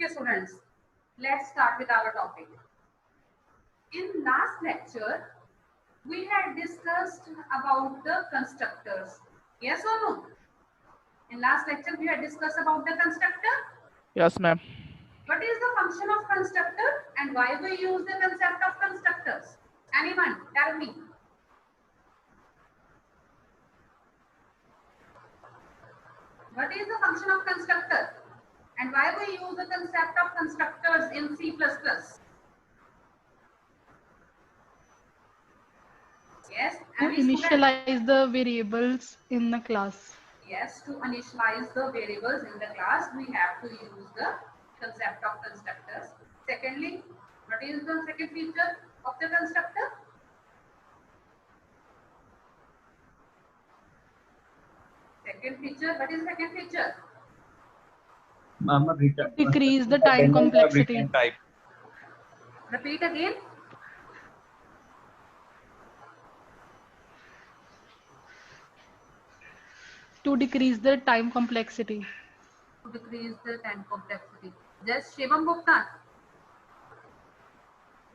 Okay, students, let's start with our topic. In last lecture, we had discussed about the constructors. Yes or no? In last lecture, we had discussed about the constructor. Yes, ma'am. What is the function of constructor and why we use the concept of constructors? Anyone, tell me. What is the function of constructor and why we use the concept of constructors in C++? Yes, To any student? initialize the variables in the class. Yes, to initialize the variables in the class, we have to use the concept of constructors. Secondly, what is the second feature of the constructor? Second feature, what is second feature? To decrease the time complexity. Repeat again. To decrease the time complexity. To decrease the time complexity. Just Shivam Gupta,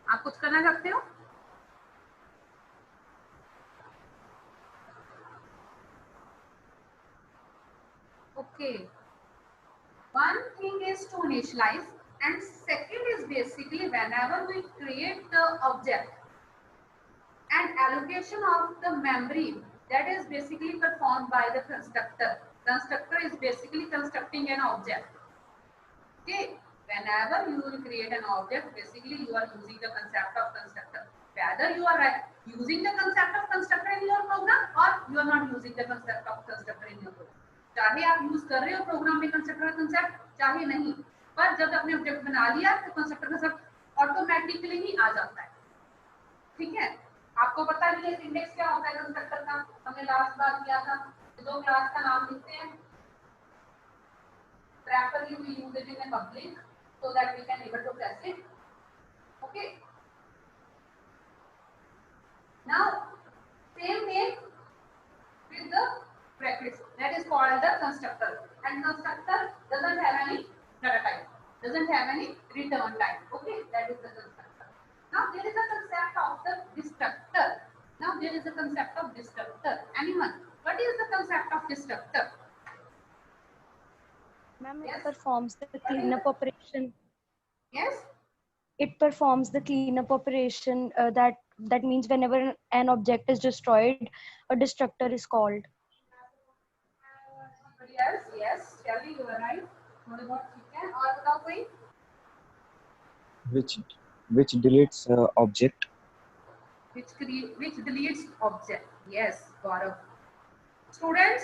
आप कुछ करना चाहते हो? Okay. One thing is to initialize, and second is basically whenever we create the object and allocation of the memory, that is basically performed by the constructor. Constructor is basically constructing an object. Okay, whenever you will create an object, basically you are using the concept of constructor. Whether you are using the concept of constructor in your program or you are not using the concept of constructor in your program. चाहे आप use कर रहे हो programme में constructor का concept, चाहे नहीं, पर जब आपने ऑब्जेक्ट बना लिया तो कंस्ट्रक्टर का कंसेप्ट ऑटोमेटिकली ही आ जाता है. ठीक है, आपको पता नहीं है इंडेक्स क्या होता है कंस्ट्रक्टर का, हमने लास्ट बार किया था. दो क्लास का नाम लिखते हैं. Preferably we use it in a public so that we can able to test it. Okay. Now same name with the brackets, that is called the constructor, and constructor doesn't have any data type, doesn't have any return type. Okay, that is the constructor. Now there is a concept of the destructor. Now there is a concept of destructor. Anyone, what is the concept of destructor? Ma'am, Yes. it performs the cleanup operation. Yes. It performs the cleanup operation. That means whenever an object is destroyed, a destructor is called. Yes, yes, Shelly, you are right. थोड़े बहुत ठीक है. और बताओ कोई? Which deletes object. Which deletes object. Yes, Gaurav. Students,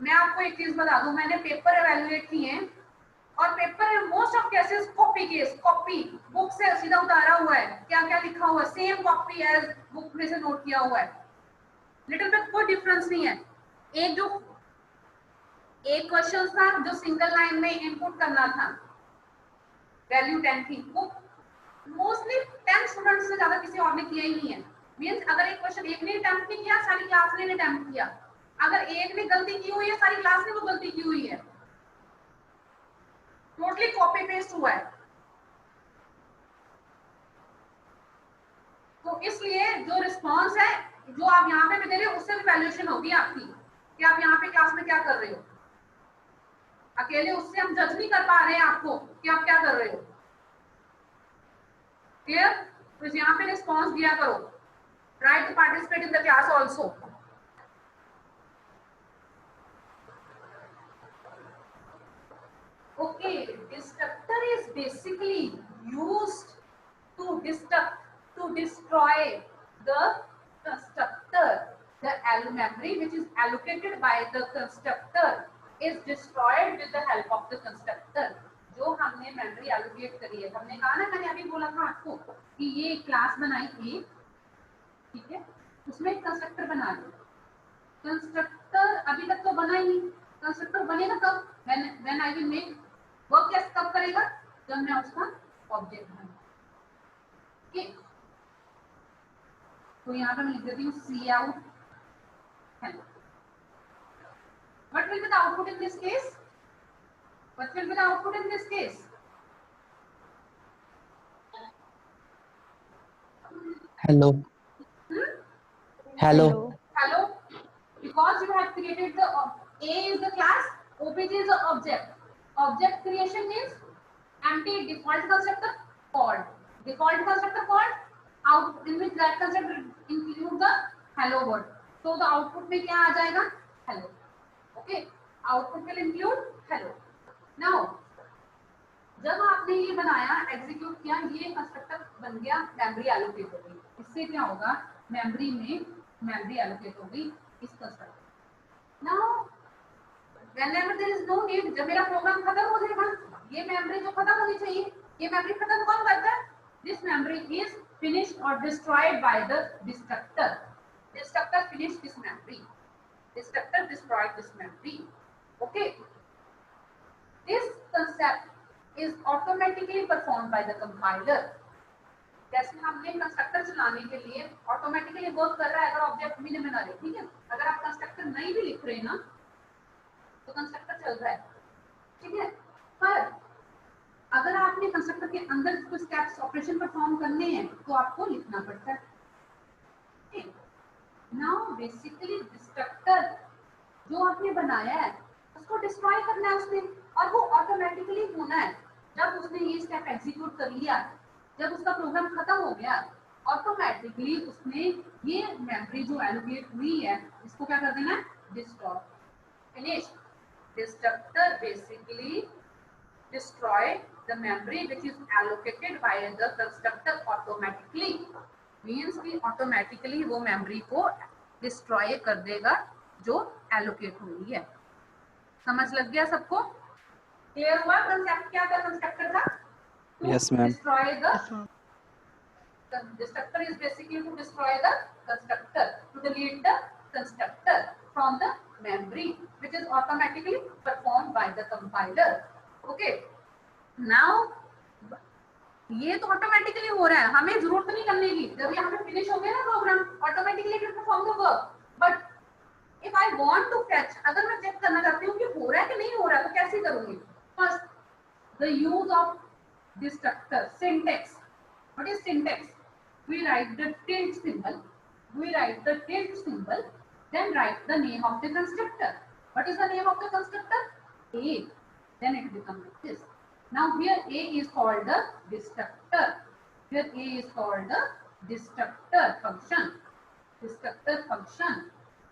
मैं आपको एक चीज बता दूं, मैंने पेपर एवेल्युएट किए हैं और पेपर में most of cases copy case, copy book से सीधा उतारा हुआ है. क्या क्या लिखा हुआ है, सेम कॉपी एज बुक में से नोट किया हुआ है. लिटिल बिट कोई डिफरेंस नहीं है. एक क्वेश्चन था जो सिंगल लाइन में इनपुट करना था, वैल्यू 10 थी, वो मोस्टली 10 स्टूडेंट्स से ज्यादा किसी और ने किया ही नहीं है. मींस अगर एक क्वेश्चन एक ने अटेम्प्ट नहीं किया, सारी क्लास ने अटेम्प्ट किया. अगर एक ने गलती की हुई है, सारी क्लास ने वो गलती की हुई है. टोटली कॉपी पेस्ट हुआ है. तो इसलिए जो रिस्पांस है जो आप यहाँ पे भी दे रहे हो उससे भी वैल्यूएशन होगी आपकी कि आप यहाँ पे क्लास में क्या कर रहे हो. अकेले उससे हम जज नहीं कर पा रहे हैं आपको कि आप क्या कर रहे हो. क्लियर? तो यहाँ पे रिस्पांस दिया करो. Try to participate in the class also. Okay, destructor is basically used to destroy the constructor. The memory which is allocated by the constructor is destroyed with the help of the constructor. जो हमने memory allocate करी है, हमने कहा ना, मैंने अभी बोला था आपको कि ये क्लास बनाई थी, ठीक है, उसमें कंस्ट्रक्टर बना लो. कंस्ट्रक्टर अभी तक तो बना ही नहीं. कंस्ट्रक्टर बनेगा कब? When I will make work. कैसे कब करेगा? जब मैं उसका ऑब्जेक्ट बनाऊंगा. ठीक, तो यहाँ पे मैं लिख देती हूँ सी out. What will be the output in this case? What will be the output in this case? Hello. Hello. Hello, because you have created the A is the class, OBJ is the object. Object creation means empty default constructor called. Default constructor called out in which that constructor include the hello word. So the output में क्या आ जाएगा? Hello. Okay. Output will include hello. Now जब आपने ये बनाया execute किया, ये constructor बन गया मेमोरी एलोकेट हो गई. इससे क्या होगा? मेमोरी में मेमोरी एलोकेट होगी इस constructor. Now whenever there is no need, जब मेरा प्रोग्राम खत्म हो जाएगा, ये मेमोरी जो खत्म होनी चाहिए, ये मेमोरी खत्म कौन करता है? दिस मेमोरी इज फिनिश्ड और destroyed by the destructor. Destructor finish this memory. Destructor destroyed this memory. Okay. This concept is automatically performed by the compiler. जैसे हमने कंस्ट्रक्टर चलाने के लिए ऑटोमेटिकली वर्क कर रहा है अगर ऑब्जेक्ट भी नहीं बना रहे. ठीक है, अगर आप कंस्ट्रक्टर नहीं भी लिख रहे ना तो कंस्ट्रक्टर चल रहा है. ठीक है, पर अगर आपने कंस्ट्रक्टर के अंदर कुछ स्टेप्स ऑपरेशन परफॉर्म करने हैं तो आपको लिखना पड़ता है. ठीक, नाउ बेसिकली डिस्ट्रक्टर जो आपने बनाया है उसको डिस्ट्रॉय करना है उसने, और वो ऑटोमेटिकली होना है जब उसने ये स्टेप एग्जीक्यूट कर लिया. जब उसका प्रोग्राम खत्म हो गया ऑटोमेटिकली उसने ये मेमोरी जो एलोकेट हुई है इसको क्या कर देना है? Destroy. Finish. Destructor basically destroy the memory which is allocated by the constructor automatically. Means कि ऑटोमेटिकली वो मेमोरी को डिस्ट्रॉय कर देगा जो एलोकेट हुई है. समझ लग गया सबको? क्लियर हुआ? कंसेप्ट क्या था कंस्ट्रक्टर का? Yes, ma'am. Destroy the destructor is basically to destroy the constructor, to delete the constructor from the memory, which is automatically performed by the compiler. Okay. Now ये तो ऑटोमेटिकली हो रहा है, हमें जरूरत नहीं करने की. जब यहाँ पे फिनिश हो गया ना program, automatically it will perform the work. But if I want to fetch, अगर मैं चेक करना चाहती हूँ कि हो रहा है कि नहीं हो रहा है तो कैसे करूंगी? First, the use of destructor syntax. What is syntax? We write the tilde symbol. Then write the name of the constructor. What is the name of the constructor? A. Then it becomes like this. Now here A is called the destructor. Here A is called the destructor function.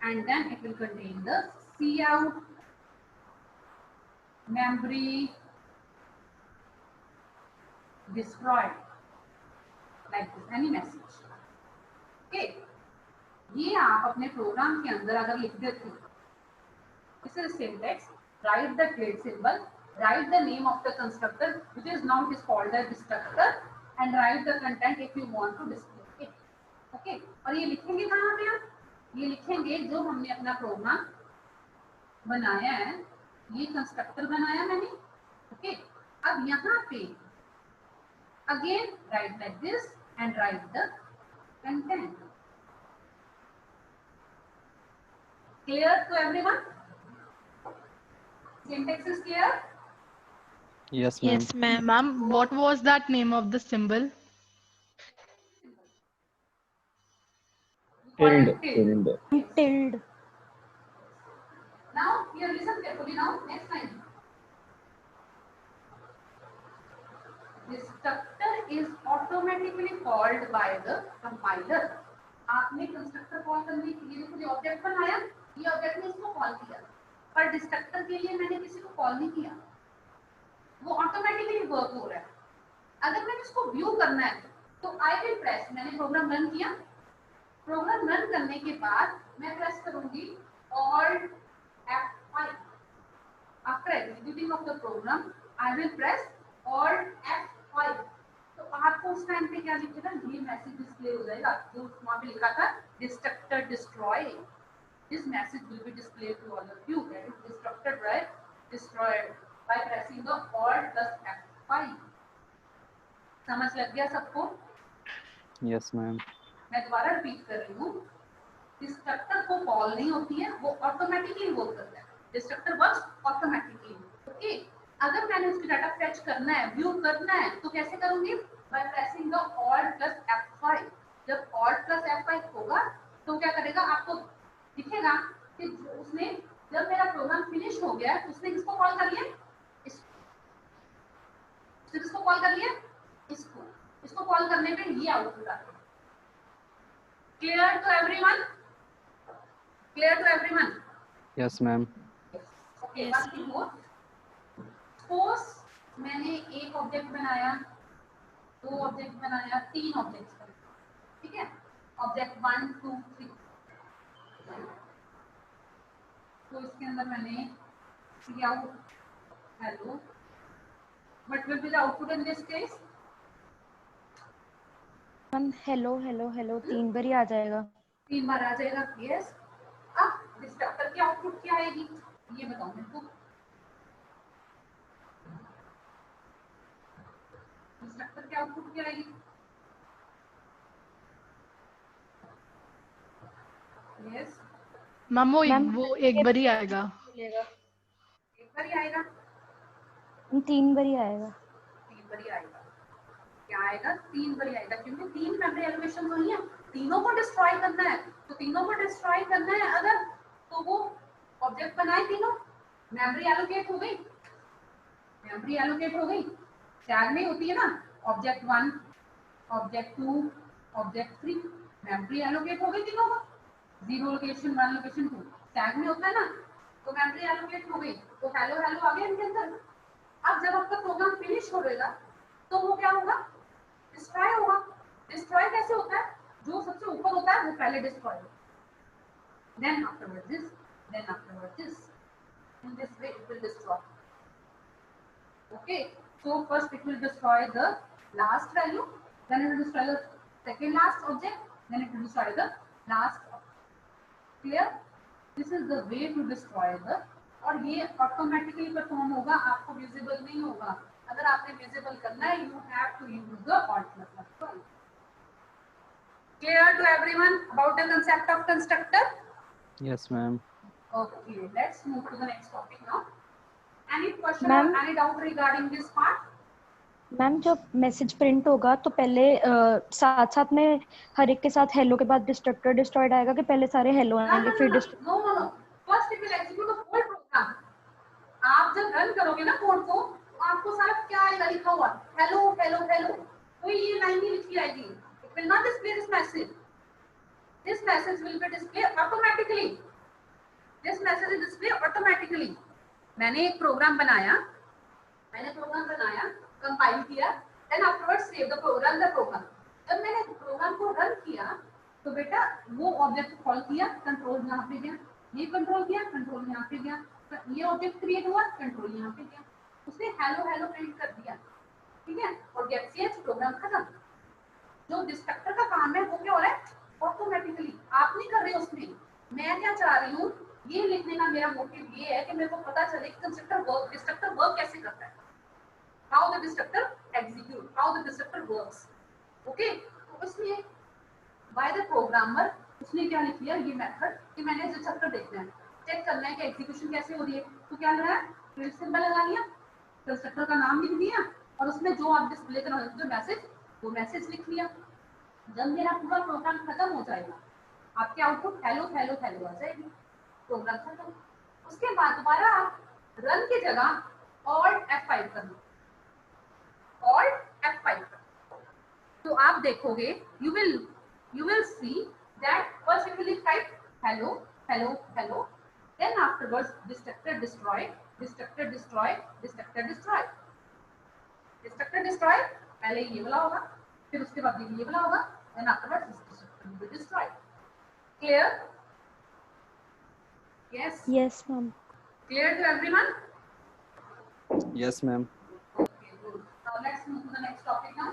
And then it will contain the cout memory destroyed, like this, any message. Okay, ये आप अपने programme के अंदर अगर लिख देते हैं, this is syntax. Write the tilde symbol, write the name of the constructor which is now is called the destructor, and write the content if you want to display it. Okay, और ये लिखेंगे कहाँ पे आप? ये लिखेंगे जो हमने अपना प्रोग्राम बनाया है, ये कंस्ट्रक्टर बनाया मैंने. ओके, अब यहाँ पे again write like this and write the content. Clear to everyone? Syntax is clear? Yes, ma'am. Yes, ma'am. Ma'am, what was that name of the symbol? Tilde. Tilde. Now here listen carefully. Now next line. Destructor is automatically called by the compiler. आपने constructor call करने के लिए देखो object बनाया, ये object ने इसको call किया, पर डिस्ट्रक्टर के लिए मैंने किसी को कॉल नहीं किया, वो ऑटोमेटिकली वर्क हो रहा है. अगर मैंने इसको व्यू करना है तो आई विल प्रेस, मैंने प्रोग्राम रन किया, प्रोग्राम रन करने के बाद मैं प्रेस करूंगी Alt F5. After executing of the program, I will press Alt F5. तो आपको उस टाइम पे क्या लिखेगा? ये मैसेज डिस्प्ले हो जाएगा जो वहाँ पे लिखा था destructor destroy. This message will be displayed to all of you. That is destructor destroyed by pressing the Alt plus F5. समझ लग गया सबको? Yes, ma'am. मैं दोबारा रिपीट कर रही हूँ, डिस्ट्रक्टर को कॉल नहीं होती है, वो ऑटोमेटिकली वर्क करता है. Destructor works automatically. ओके, अगर मैंने उसकी डाटा फेच करना है, व्यू करना है, तो कैसे करूंगी? By pressing the Alt plus F5. जब Alt plus F5 होगा तो क्या करेगा, आपको दिखेगा कि उसने जब मेरा प्रोग्राम फिनिश हो गया उसने किसको कॉल कर लिया, इसको कॉल कर लिया, इसको कॉल करने पे ये आउटपुट आ गया। Clear to everyone? Clear to everyone? Yes, ma'am. Okay, one thing more. Suppose मैंने एक ऑब्जेक्ट बनाया, दो ऑब्जेक्ट बनाया, तीन ऑब्जेक्ट्स बनाए, ठीक है, ऑब्जेक्ट 1 2 3। तो इसके अंदर मैंने cout hello, what will be the output in this case? Ma'am hello hello hello 3 बार ही आ जाएगा। 3 बार आ जाएगा, यस। अब डिस्ट्रक्टर की आउटपुट क्या आएगी ये बताओ मेरे को। डिस्ट्रक्टर की आउटपुट क्या आएगी? यस, मैम मैम वो एक बार ही आएगा। मिलेगा। एक बार ही आएगा, 3 बार ही आएगा। 3 बार ही आएगा। क्या आएगा? 3 बार ही आएगा, क्योंकि 3 मेमोरी एलोकेशन हुई है, तीनों को डिस्ट्रॉय करना है। तो तीनों को डिस्ट्रॉय करना है अगर, तो वो ऑब्जेक्ट बनाए तीनों, मेमोरी एलोकेट हो गई, मेमोरी एलोकेट हो गई। टैग में होती है ना, object 1 object 2 object 3, memory allocate हो गई तीनों को, 0 लोकेशन 1 लोकेशन 2 टैग में होता है ना, तो मेमोरी एलोकेट हो गई। तो हेलो हेलो आ गया इनके अंदर। अब जब आपका प्रोग्राम फिनिश हो रहेगा तो वो क्या होगा, डिस्ट्रॉय होगा। डिस्ट्रॉय कैसे होता है, जो सबसे ऊपर होता है वो पहले डिस्ट्रॉय होगा, then afterwards this, then afterwards this, in this way it will destroy। okay, so first it will destroy the last value, then it will destroy the second last object, then it will destroy the last object। clear? this is the way to destroy the, और ये automatically perform होगा, आपको visible नहीं होगा। अगर आपने visible करना है you have to use the alt plus F5। clear to everyone about the concept of constructor? Yes, ma'am. Okay, let's move to the next topic now. Any question or Ma'am? any doubt regarding this part? Ma'am जब message print होगा तो पहले साथ साथ में हर एक के साथ हेलो के बाद डिस्ट्रक्टर डिस्ट्रॉयड आएगा कि पहले सारे हेलो No, आएंगे no, फिर no, no, no, no. First it will execute the whole program. आप जब रन करोगे ना कोड को, तो आपको सारा क्या आएगा लिखा हुआ, हेलो हेलो हेलो, कोई ये लाइन नहीं लिखी आएगी। It will not display this message. This message will be displayed automatically. This message is displayed automatically. मैंने एक प्रोग्राम बनाया, कंपाइल किया, then afterwards save the program, the program. जब मैंने प्रोग्राम को रन किया तो बेटा वो ऑब्जेक्ट कॉल किया, कंट्रोल यहाँ पे गया, ये कंट्रोल किया, कंट्रोल यहाँ पे गया, ये ऑब्जेक्ट क्रिएट हुआ, कंट्रोल यहाँ पे गया, उसने हेलो हेलो प्रिंट कर दिया, ठीक है, और गेट सीएच प्रोग्राम खत्म। जो डिस्ट्रक्टर का काम है वो क्या हो रहा है, ऑटोमेटिकली, आप नहीं कर रहे हो उसमें। मैं क्या चाह रही हूँ, ये लिखने का मेरा मोटिव ये है कि मेरे को पता चले कि डिस्ट्रक्टर वर्क कैसे करता है, how the destructor execute, how the destructor works। okay, तो इसलिए by the programmer उसने क्या लिख लिया, ये मेथड कि मैंने डिस्ट्रक्टर देखना है, चेक करना है कि एग्जीक्यूशन कैसे हो रही है, तो क्या लगा है, प्रिंट सिंबल लगा लिया, कंस्ट्रक्टर का नाम लिख दिया, और उसमें जो आप डिस्प्ले कर रहे हो जो मैसेज, वो मैसेज लिख लिया। जब मेरा पूरा प्रोग्राम खत्म हो जाएगा, आपके आउटपुट हेलो हेलो हेलो आ जाएगी, प्रोग्राम खत्म। उसके बाद दोबारा आप रन की जगह Alt F5 कर लो, Alt F5। तो आप देखोगे, you will see that first you will type hello hello hello, then afterwards destructor destroy, destructor destroy, destructor destroy, destructor destroy, पहले ये वाला होगा, फिर उसके बाद ये वाला होगा, then afterwards destructor will be destroyed। clear? yes yes ma'am. clear to everyone? Yes, ma'am. okay, good। now let's move to the next topic now।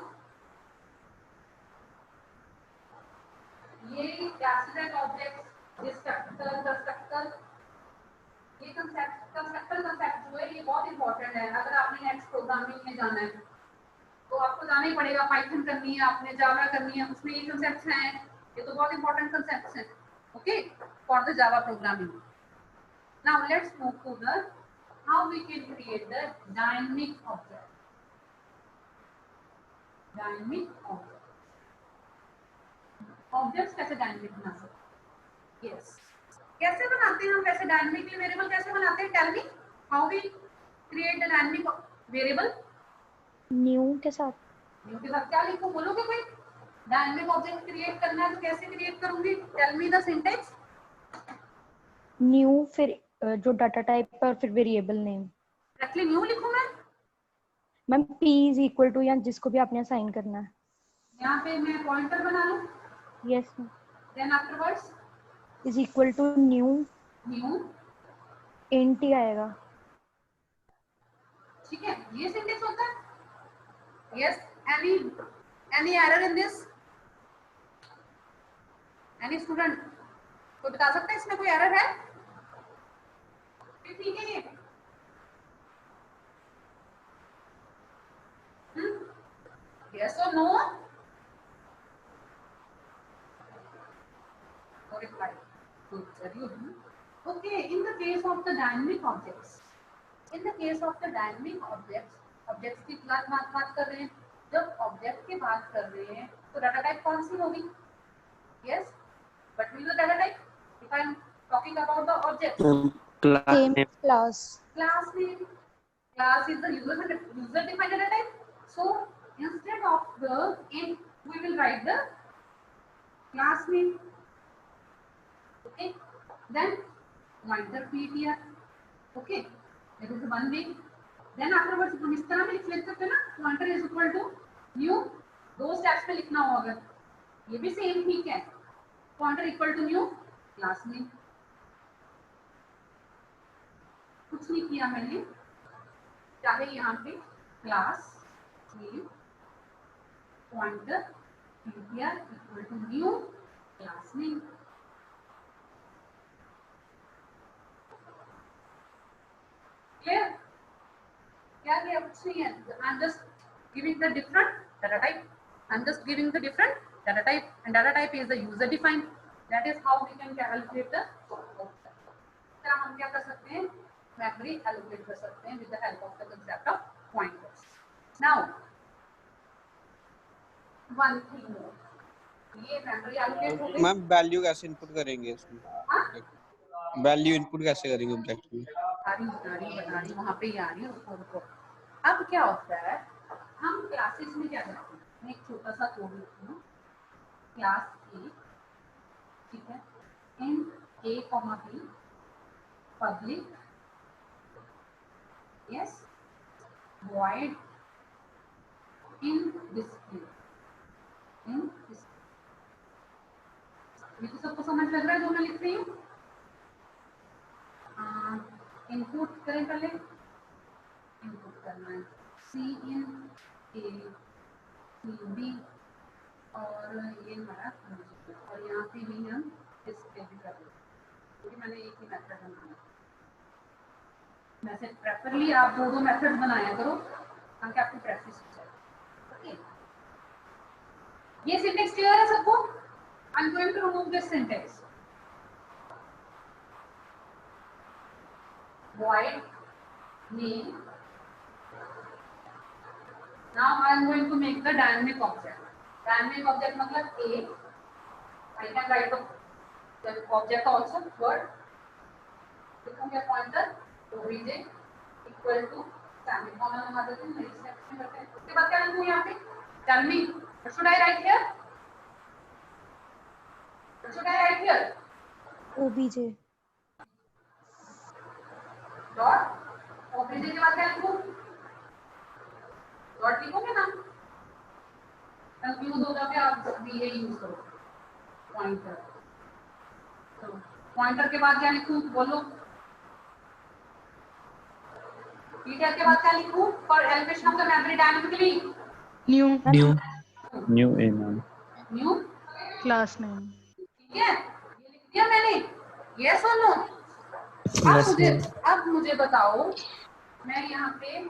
ये एक्सीडेंट ऑब्जेक्ट, डिस्ट्रक्टर, कंस्ट्रक्टर, ये कंस्ट्रक्टर कंसेप्ट जो है ये बहुत important है। अगर आपने next programming में जाना है तो आपको जाना ही पड़ेगा, पाइथन करनी है आपने, जावा करनी है, उसमें ये कंसेप्ट्स हैं, ये तो बहुत इंपॉर्टेंट कंसेप्ट्स हैं, okay, for the Java programming. Now let's move to the how we can create the dynamic object. Dynamic object, objects कैसे डायनेमिक बना सकते हैं? यस, कैसे बनाते हैं हम? वैसे डायनेमिकली वेरिएबल कैसे बनाते हैं? Tell me how we create the dynamic variable. New के साथ। न्यू के साथ क्या लिखूं, बोलोगे कोई? डायनेमिक ऑब्जेक्ट क्रिएट करना है तो कैसे क्रिएट करूंगी? Tell me the syntax. New फिर जो डाटा टाइप है और फिर वेरिएबल नेम। डायरेक्टली न्यू लिखूं मैं? Ma'am p is equal to या जिसको भी आपने असाइन करना है। यहाँ पे मैं पॉइंटर बना लूं, yes ma'am. Then afterwards is equal to new new. Int ही आएगा। ठीक है, ये सिंटेक्स होता है। Yes, any error in this? Any student कोई बता सकता है इसमें कोई एरर है? ठीक है ये? यस और no? No reply. Good, very good. Okay, in the case of the dynamic objects, objects की बात कर रहे हैं। जब ऑब्जेक्ट की बात कर रहे हैं तो डाटा टाइप कौन सी होगी? Yes, but will the data type? If I am talking about the object, Same class. class name. Class is the user defined data type. So instead of the int, we will write the class name. Okay, then pointer ptr. Okay, that is one way. Then afterwards हम इस तरह में लिख सकते हैं ना, pointer is equal to new. दो steps में लिखना होगा, ये भी सेम ठीक है। pointer equal to new class name. कुछ नहीं किया मैंने, चाहे यहाँ पे class name pointer ptr equal to new class name. Clear? क्या किया? कुछ नहीं है। I'm just giving the different data type. I'm just giving the different data type, and data type is the user defined. That is how we can calculate the क्या हम क्या कर सकते हैं? Memory allocate कर सकते हैं with the help of the concept of pointers. Now, one thing more. ये memory allocate हो गई। मैम वैल्यू कैसे इनपुट करेंगे इसमें? वैल्यू इनपुट कैसे करेंगे ऑब्जेक्ट में? बता रही वहाँ पे ही आ रही है, रुको। अब क्या होता है, हम क्लासेस में क्या करते हैं? मैं एक छोटा सा कोड लिखती हूँ। क्लास ए, ठीक है, इन a, b public, yes, void in display, ये तो सबको समझ लग रहा है जो मैं लिख रही हूँ? इनपुट करें पहले, इनपुट करना है सी इन ए सी बी और ये हमारा, और यहाँ पे भी हम डिस्प्ले भी कर लेंगे क्योंकि मैंने एक ही मेथड बनाया। वैसे प्रेफरली आप दो मेथड बनाया करो ताकि आपकी प्रैक्टिस हो जाए। ओके, ये सिंटेक्स क्लियर है सबको? I am going to remove this syntax. void name. Now I am going to make the dynamic object. Dynamic object मतलब a. I can write the object also. Word. लिखूंगा pointer obj equal to semicolon लगा देते हैं, next step में करते हैं। उसके बाद क्या लिखूं यहाँ पे? Tell me. What should I write here? What should I write here? obj dot OBJ के बाद क्या लिखूं? डॉट लिखोगे ना? कंफ्यूज हो जाओगे आप, भी ये यूज करो पॉइंटर। तो पॉइंटर के बाद क्या लिखूं? बोलो। पीटीआर के बाद क्या लिखूं? For allocation of the memory dynamically new A ma'am. New class name. ठीक है, ये लिख दिया मैंने। यस और नो? अब मुझे बताओ, मैं यहाँ पे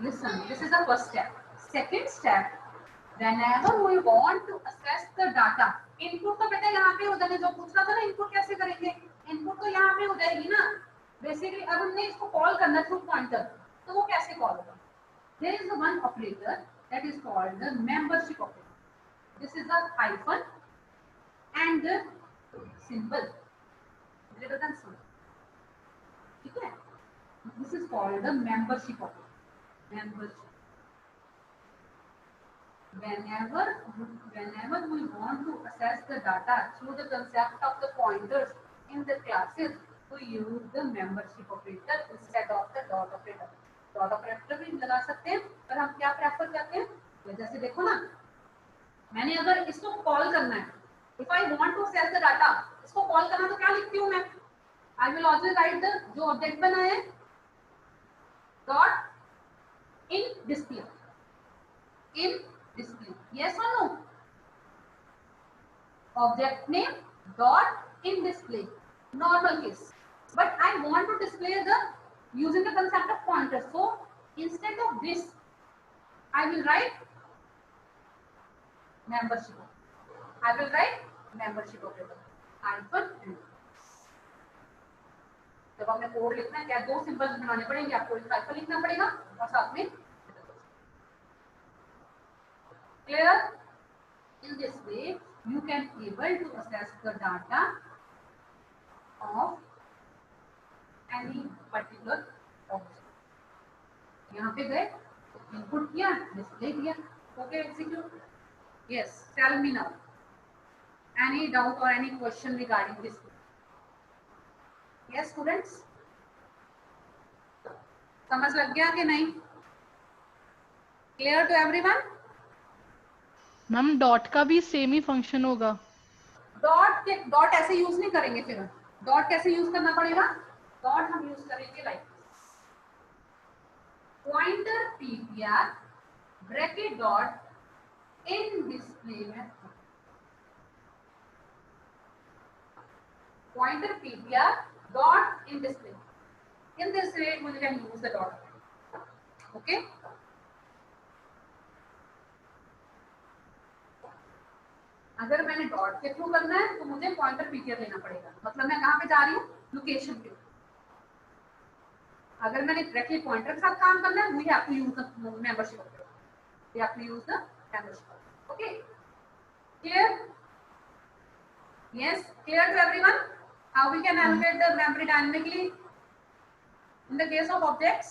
listen, this is the first step. Second step, whenever we want to access the data, input तो बेटा यहाँ पे हो जाने, जो पूछ रहा था ना input कैसे करेंगे, input तो यहाँ पे हो जाएगी ना बेसिकली। अब हमने इसको कॉल करना थ्रू पॉइंटर, तो वो कैसे कॉल होगा? There is one operator that is called the membership operator. This is the hyphen and the symbol greater than symbol. ठीक है? This is called the membership operator. Membership. Whenever we want to access the data through the concept of the pointers in the classes, we use the membership operator instead of the dot operator. Dot operator भी लगा सकते हैं, पर हम क्या prefer करते हैं? जैसे देखो ना, मैंने अगर इसको कॉल करना है, if I want to access the data, इसको कॉल करना तो क्या लिखती हूँ मैं? I will always write the जो ऑब्जेक्ट बना है dot in display. In display. Yes or no? Object name dot in display. Normal case. But I want to display the using the concept of pointers. So instead of this, I will write membership. I will write membership operator. Hyphen and. जब आपने code लिखना है क्या दो symbols बनाने पड़ेंगे, आपको एक हाइफन लिखना पड़ेगा और साथ में clear. In this way you can able to access the data of any particular object. यहाँ पे गए, इनपुट किया, डिस्प्ले किया, okay execute. Yes, tell me now. Any doubt or any question regarding this? Yes, students. समझ लग गया कि नहीं? Clear to everyone? Ma'am dot का भी सेम ही फंक्शन होगा. डॉट ऐसे यूज नहीं करेंगे. फिर डॉट कैसे यूज करना पड़ेगा? डॉट हम यूज करेंगे like pointer ptr bracket dot in display में pointer ptr dot in display. In this way we can use the dot. Okay. अगर मैंने डॉट के थ्रू करना है तो मुझे पॉइंटर पीटीआर लेना पड़ेगा. मतलब मैं कहाँ पे जा रही हूँ? लोकेशन पे. अगर मैंने डायरेक्टली पॉइंटर के साथ काम करना है, we have to use the membership. We have to use the membership. Okay, clear? Yes, clear to everyone? How we can allocate the memory dynamically in the case of objects?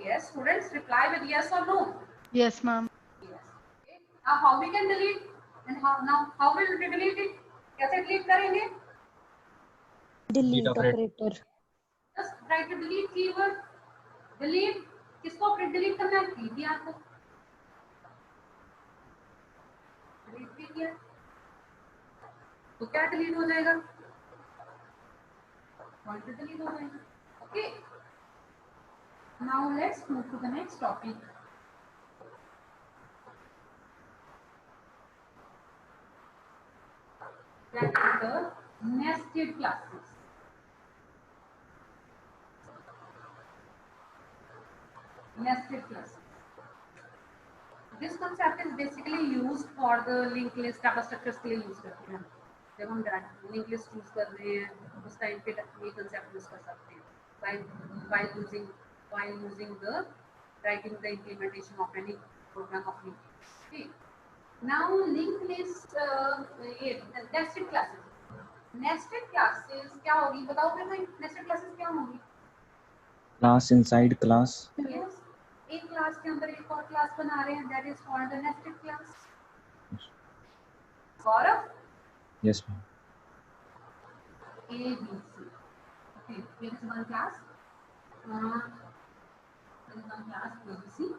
Yes, students, reply with yes or no. Yes ma'am. Yes. Okay. Now, how we can delete and how will we delete it? कैसे delete करेंगे? delete operator. Just try to delete keyword. Delete किसको delete करना है? ptr को. delete ptr. तो क्या delete हो जाएगा? पॉइंटर डिलीट हो जाएगा. Okay, now let's move to the next topic. That is the nested classes. Nested classes. This concept is basically used for the linked list data structures के लिए use करते हैं. जब हम लिंक लिस्ट यूज कर रहे हैं उस टाइम पे ये कंसेप्ट यूज कर सकते हैं while using the writing the implementation of any program of linked list. Okay. Now linked list ये nested classes. Nested classes क्या होगी? बताओ मेरे को. nested classes क्या होगी? Class inside class. Yes. एक क्लास के अंदर एक और क्लास बना रहे हैं. That is called a nested class. Gaurav? Yes, ma'am. A, B, C. Okay, here is one class. There is one class A, B, C.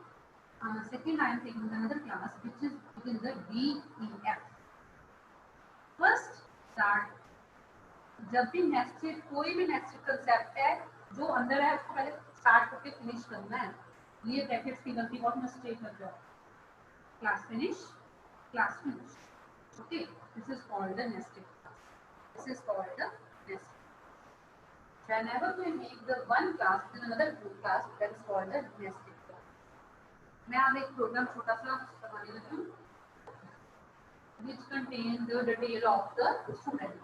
Second, I am taking another class which is within the D, E, F. First, start. जब भी nested कोई भी nested concept है जो अंदर है उसको पहले start करके finish करना है. ये brackets की गलती बहुत mistake कर जाओ. Class finish, class finish. Okay, this is called the nested class. This is called the nested. Whenever we make the one class with another class, that is called the nested class. मैं अब एक programme छोटा सा बनाने लगी हूँ, which contain the detail of the student.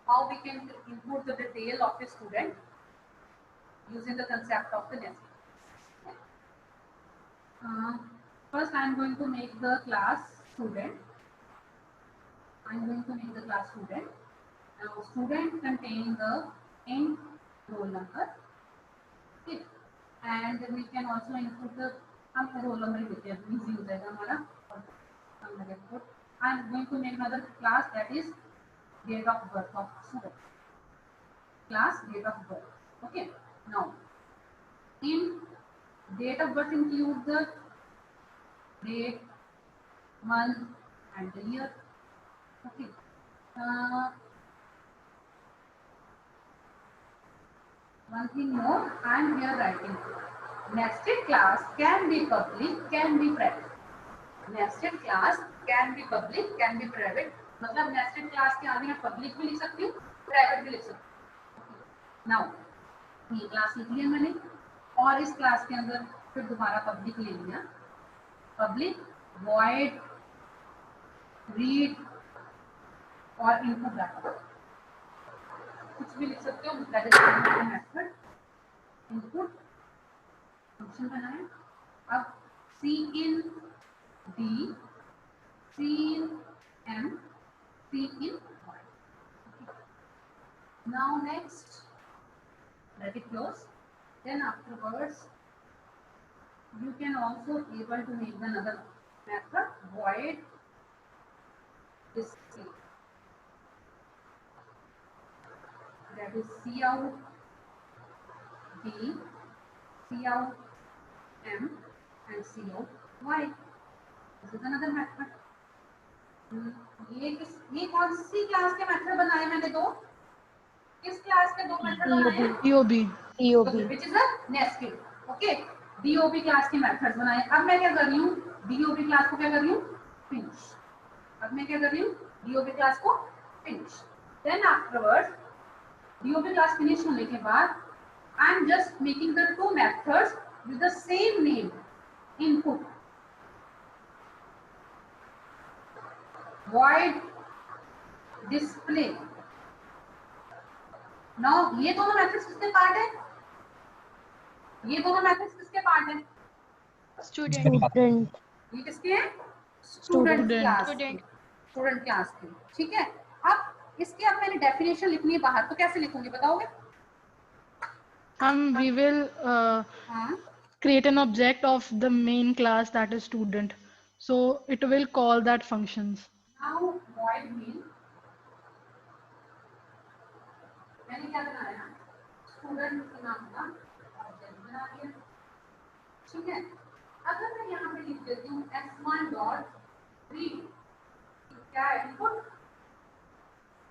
How we can input the detail of a student using the concept of the nested. First, I am going to make the class student. I am going to make the class student. Now, student containing the int roll number. Okay. And we can also input the roll number. Easy हो जाएगा हमारा. I am going to make another class that is date of birth of student. Class date of birth. Okay. Now, in date of birth include the date, month, and the year. Okay. One thing more, I am here writing. Nested class can be public, can be private. Nested class can be public, can be private. मतलब nested class के आगे मैं public भी लिख सकती हूँ, private भी लिख सकती हूँ. Now, ये class लिख लिया मैंने, और इस class के अंदर फिर दोबारा public ले लिया. Public, void, read और input data. कुछ भी लिख सकते हो. That is the method. Input function बनाएं. अब C in D, C in M, C in Y. Now next, let it close. Then afterwards, you can also able to make another method void display. That is C out D, C out M, and C out Y. This is another method. ये कौन सी class के method बनाए मैंने दो? किस class के दो method बनाए? DOB. DOB. Which is a nested. Okay. DOB class के मेथड्स बनाए. अब मैं क्या कर रही हूँ? DOB क्लास को क्या कर रही हूँ? Finish. अब मैं क्या कर रही हूँ? DOB क्लास को finish. Then afterwards, DOB class finish होने के बाद, I am just making the two methods with the same name. Input. Void display. Now ये दोनों methods किसके पार्ट है? ये दोनों methods किसके पार्ट है? Student. ये किसके हैं? Student class. स्टूडेंट क्लास की. ठीक है. अब इसकी अब मैंने डेफिनेशन लिखनी है बाहर, तो कैसे लिखूंगी बताओगे? We will हाँ. create an object of the main class, that is student. So it will call that functions. Now void mean मैंने क्या बनाया? स्टूडेंट का नाम का ऑब्जेक्ट बना दिया. ठीक है. अगर मैं यहाँ पे लिख देती हूँ s1 डॉट रीड, क्या है? इनपुट.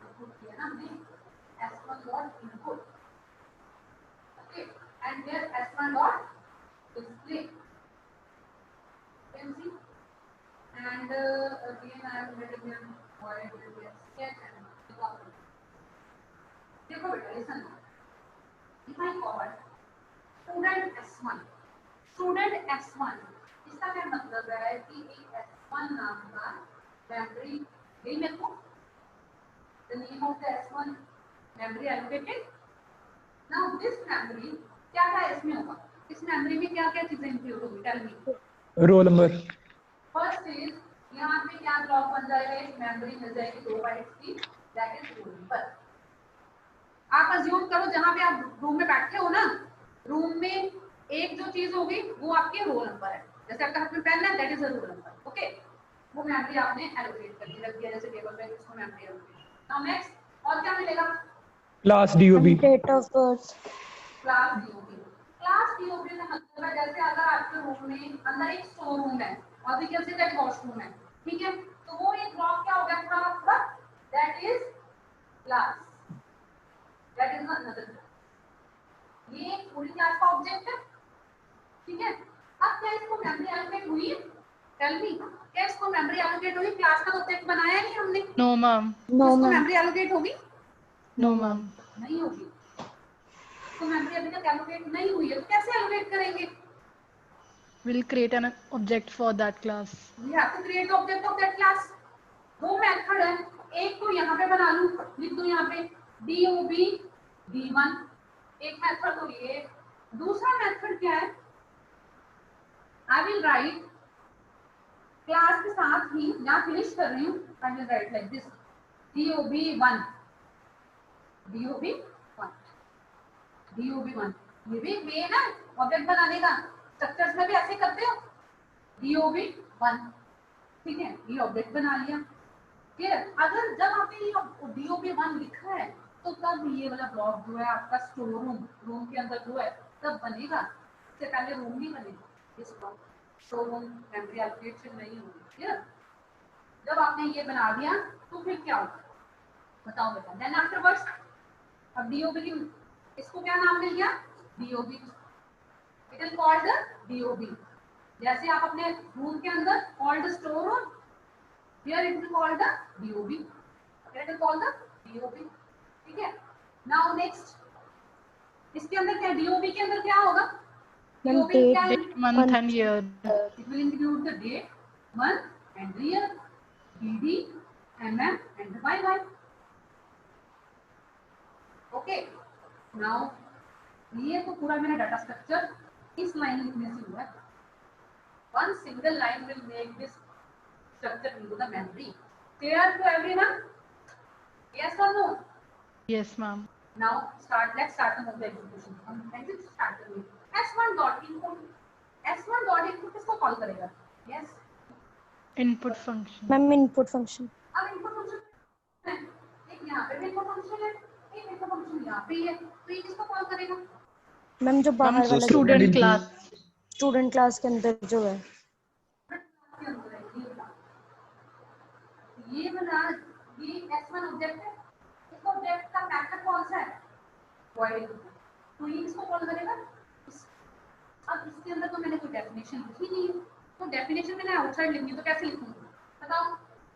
इनपुट किया ना हमने. s1 dot input. Okay. And there s1 dot display. Can see. And again I am writing here void sketch and development. देखो बेटा, listen. If I call student s1, student s1, इसका क्या मतलब है कि एक s1 नाम का memory यही मेरे को the name of the s1 memory allocated. Now this memory क्या क्या इसमें होगा? इस मेमोरी में क्या क्या चीजें इंक्लूड होगी? Tell me. Roll number. First is यहाँ पे क्या ब्लॉक बन जाएगा? एक मेमोरी मिल जाएगी 2 बाइट्स की, दैट इज रोल नंबर. आप अज्यूम करो जहाँ पे आप रूम में बैठे हो ना, रूम में एक जो चीज होगी वो आपके रोल नंबर है. जैसे आपका हाथ में पेन है, that is a roll number. Okay. वो मेमोरी आपने एलोकेट करके रख दिया, जैसे टेबल पे इसको मेमोरी एलोकेट. नाउ नेक्स्ट और क्या मिलेगा? Class DOB. Date of birth. Class DOB. Class DOB का मतलब है जैसे अगर आपके रूम में अंदर एक स्टोर रूम है और भी कैसे एक वॉशरूम है. ठीक है. तो वो एक ब्लॉक क्या हो गया पूरा आपका? That is class. That is another. ये पूरी क्लास का ऑब्जेक्ट है. ठीक है. अब क्या इसको मेमोरी एलोकेट हुई? Tell me. क्या इसको मेमोरी एलोकेट हुई? क्लास का ऑब्जेक्ट बनाया नहीं हमने. No, ma'am. No, इसको ma'am. मेमोरी एलोकेट होगी? No, ma'am. नहीं होगी. तो मेमोरी अभी तक एलोकेट नहीं हुई है, तो कैसे एलोकेट करेंगे? We'll create an object for that class. We have to create object of that class. दो मेथड है. एक तो यहाँ पे बना लूं, लिख दूं यहाँ पे DOB D1. एक मेथड तो ये. दूसरा मेथड क्या है? I will write क्लास के साथ ही यहाँ फिनिश कर रही हूँ, आई will right like this DOB1 DOB1 DOB1। ये भी वे ना ऑब्जेक्ट बनाने का, स्ट्रक्चर्स में भी ऐसे करते हो DOB1, ठीक है, ये ऑब्जेक्ट बना लिया। फिर अगर जब आपने ये DOB1 लिखा है तो तब ये वाला ब्लॉक जो है आपका स्टोर रूम के अंदर जो है तब बनेगा, इससे पहले रूम नहीं बनेगा, इस block store room memory allocation नहीं होगी। ठीक है, जब आपने ये बना दिया तो फिर क्या होगा बताओ बेटा। देन आफ्टरवर्ड्स अब DOB की इसको क्या नाम मिल गया DOB, it is called the DOB। जैसे आप अपने रूम के अंदर called the store room, here it is called the DOB, it is called the DOB। ठीक है, नाउ नेक्स्ट इसके अंदर क्या DOB के अंदर क्या होगा, DOB क्या है, Date, month and year. it will include the date, month and year, DD, MM and YY। okay, now ये तो पूरा मेरा डाटा स्ट्रक्चर इस लाइन लिखने से हुआ है। one single line will make this structure into the memory, clear to everyone, yes or no? Yes, ma'am. Now let's start the mobile execution। हम कैसे स्टार्ट करेंगे, S1 dot input, S1 dot input किसको call करेगा, yes Input function. Ma'am input function. अब input function है, एक यहाँ पे इनपुट फंक्शन है, एक इनपुट फंक्शन यहाँ पे है, तो ये किसको कॉल करेगा, मैम जो बाहर Ma'am, वाला student class. स्टूडेंट क्लास के अंदर जो है, ये बना ये S1 ऑब्जेक्ट है, इस ऑब्जेक्ट का मेथड कौन सा है void, तो ये किसको कॉल करेगा अब इसके अंदर तो मैंने कोई डेफिनेशन लिखी नहीं है, तो डेफिनेशन मैंने आउटसाइड लिखनी तो कैसे लिखूंगी बताओ।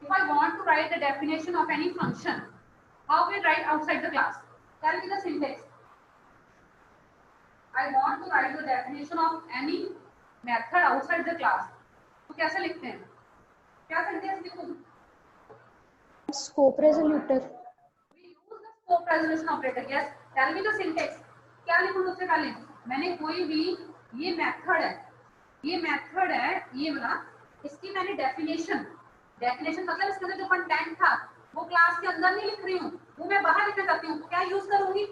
If I want to write the definition of any function, how can write outside the class, tell me the syntax. I want to write the definition of any method outside the class, तो कैसे लिखते हैं, क्या sentence लिखूं, scope रेजोल्यूटर। we use the scope resolution operator, yes, tell me the syntax, क्या लिखूं सबसे पहले, मैंने कोई भी ये मेथड है, ये मेथड है ये वाला, इसकी मैंने डेफिनेशन मतलब इसके अंदर जो कंटेंट था वो क्लास के अंदर नहीं लिख रही हूँ, वो मैं बाहर लिखना चाहती हूँ, तो क्या यूज करूंगी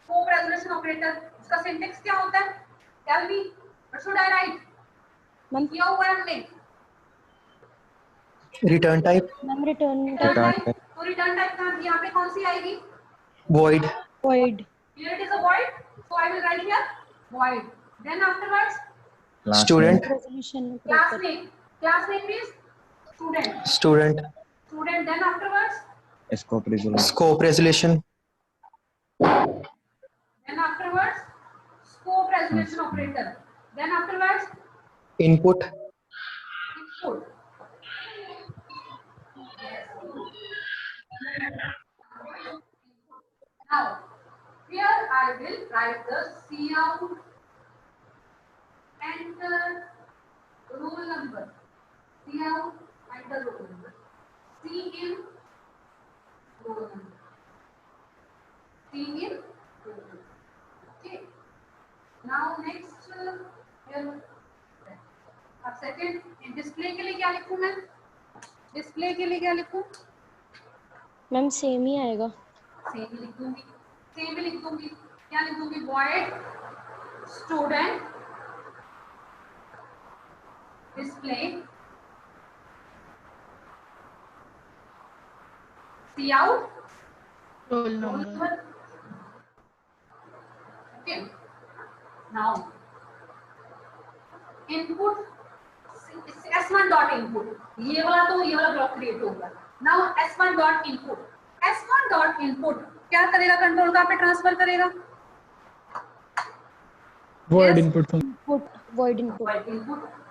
स्कोप रेजोल्यूशन ऑपरेटर। उसका सिंटैक्स क्या होता है, tell me what should I write, ma'am किया हुआ है हमने return type ma'am return return type type, तो रिटर्न टाइप का यहाँ पे कौन सी आएगी, void void। here it is a void, so I will write here void, then afterwards student resolution class name means student, student then afterwards scope resolution, scope resolution then afterwards scope resolution operator, then afterwards input input, now here I will write the cout enter roll number, cout enter roll number, cin roll number, cin roll number, okay। now next here अब second display के लिए क्या लिखूं मैं, display के लिए क्या लिखूं, मैम सेम ही आएगा। सेम ही लिख दूंगी, सेम ही लिख दूंगी, क्या लिख दूंगी void student display cout Roll roll number. number, okay। now input S1 dot input, ये वाला ब्लॉक क्रिएट होगा। Now S1 dot input, S1 dot input क्या करेगा, कंट्रोल कहाँ पे ट्रांसफर करेगा, void Yes. input function, void input।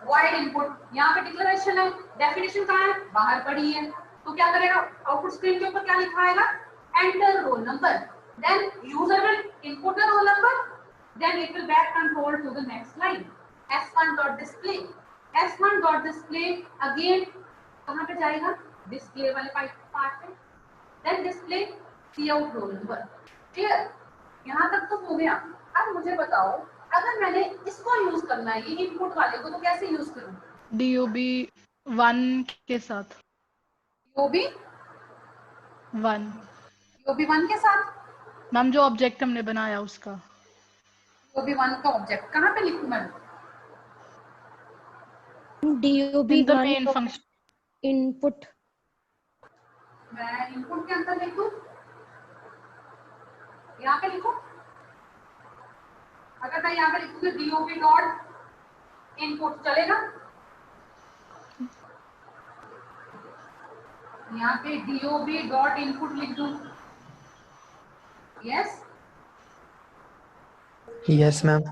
void input यहाँ पे डिक्लेरेशन है, डेफिनेशन कहाँ है बाहर पड़ी है, तो क्या करेगा आउटपुट स्क्रीन के ऊपर क्या लिखा आएगा enter roll number, then user will input the roll number, then it will back control to the next line S1 dot display, S1 dot display again कहाँ पे जाएगा डिस्प्ले वाले पार्ट पे, then display cout roll number, clear, यहाँ तक तो हो गया। अब मुझे बताओ अगर मैंने इसको यूज करना है ये इनपुट वाले को तो कैसे यूज करूँ, DOB 1 के साथ DOB 1 DOB 1 के साथ, मैम जो ऑब्जेक्ट हमने बनाया उसका DOB 1 का ऑब्जेक्ट कहाँ पे लिखूं मैं? DOB in the 1 main function. input. मैं इनपुट के अंदर लिखूं, यहाँ पे लिखूं। अगर मैं यहाँ पे लिखूंगी DOB डॉट इनपुट चलेगा? यहाँ पे DOB डॉट इनपुट लिख दूं, यस? Yes, ma'am.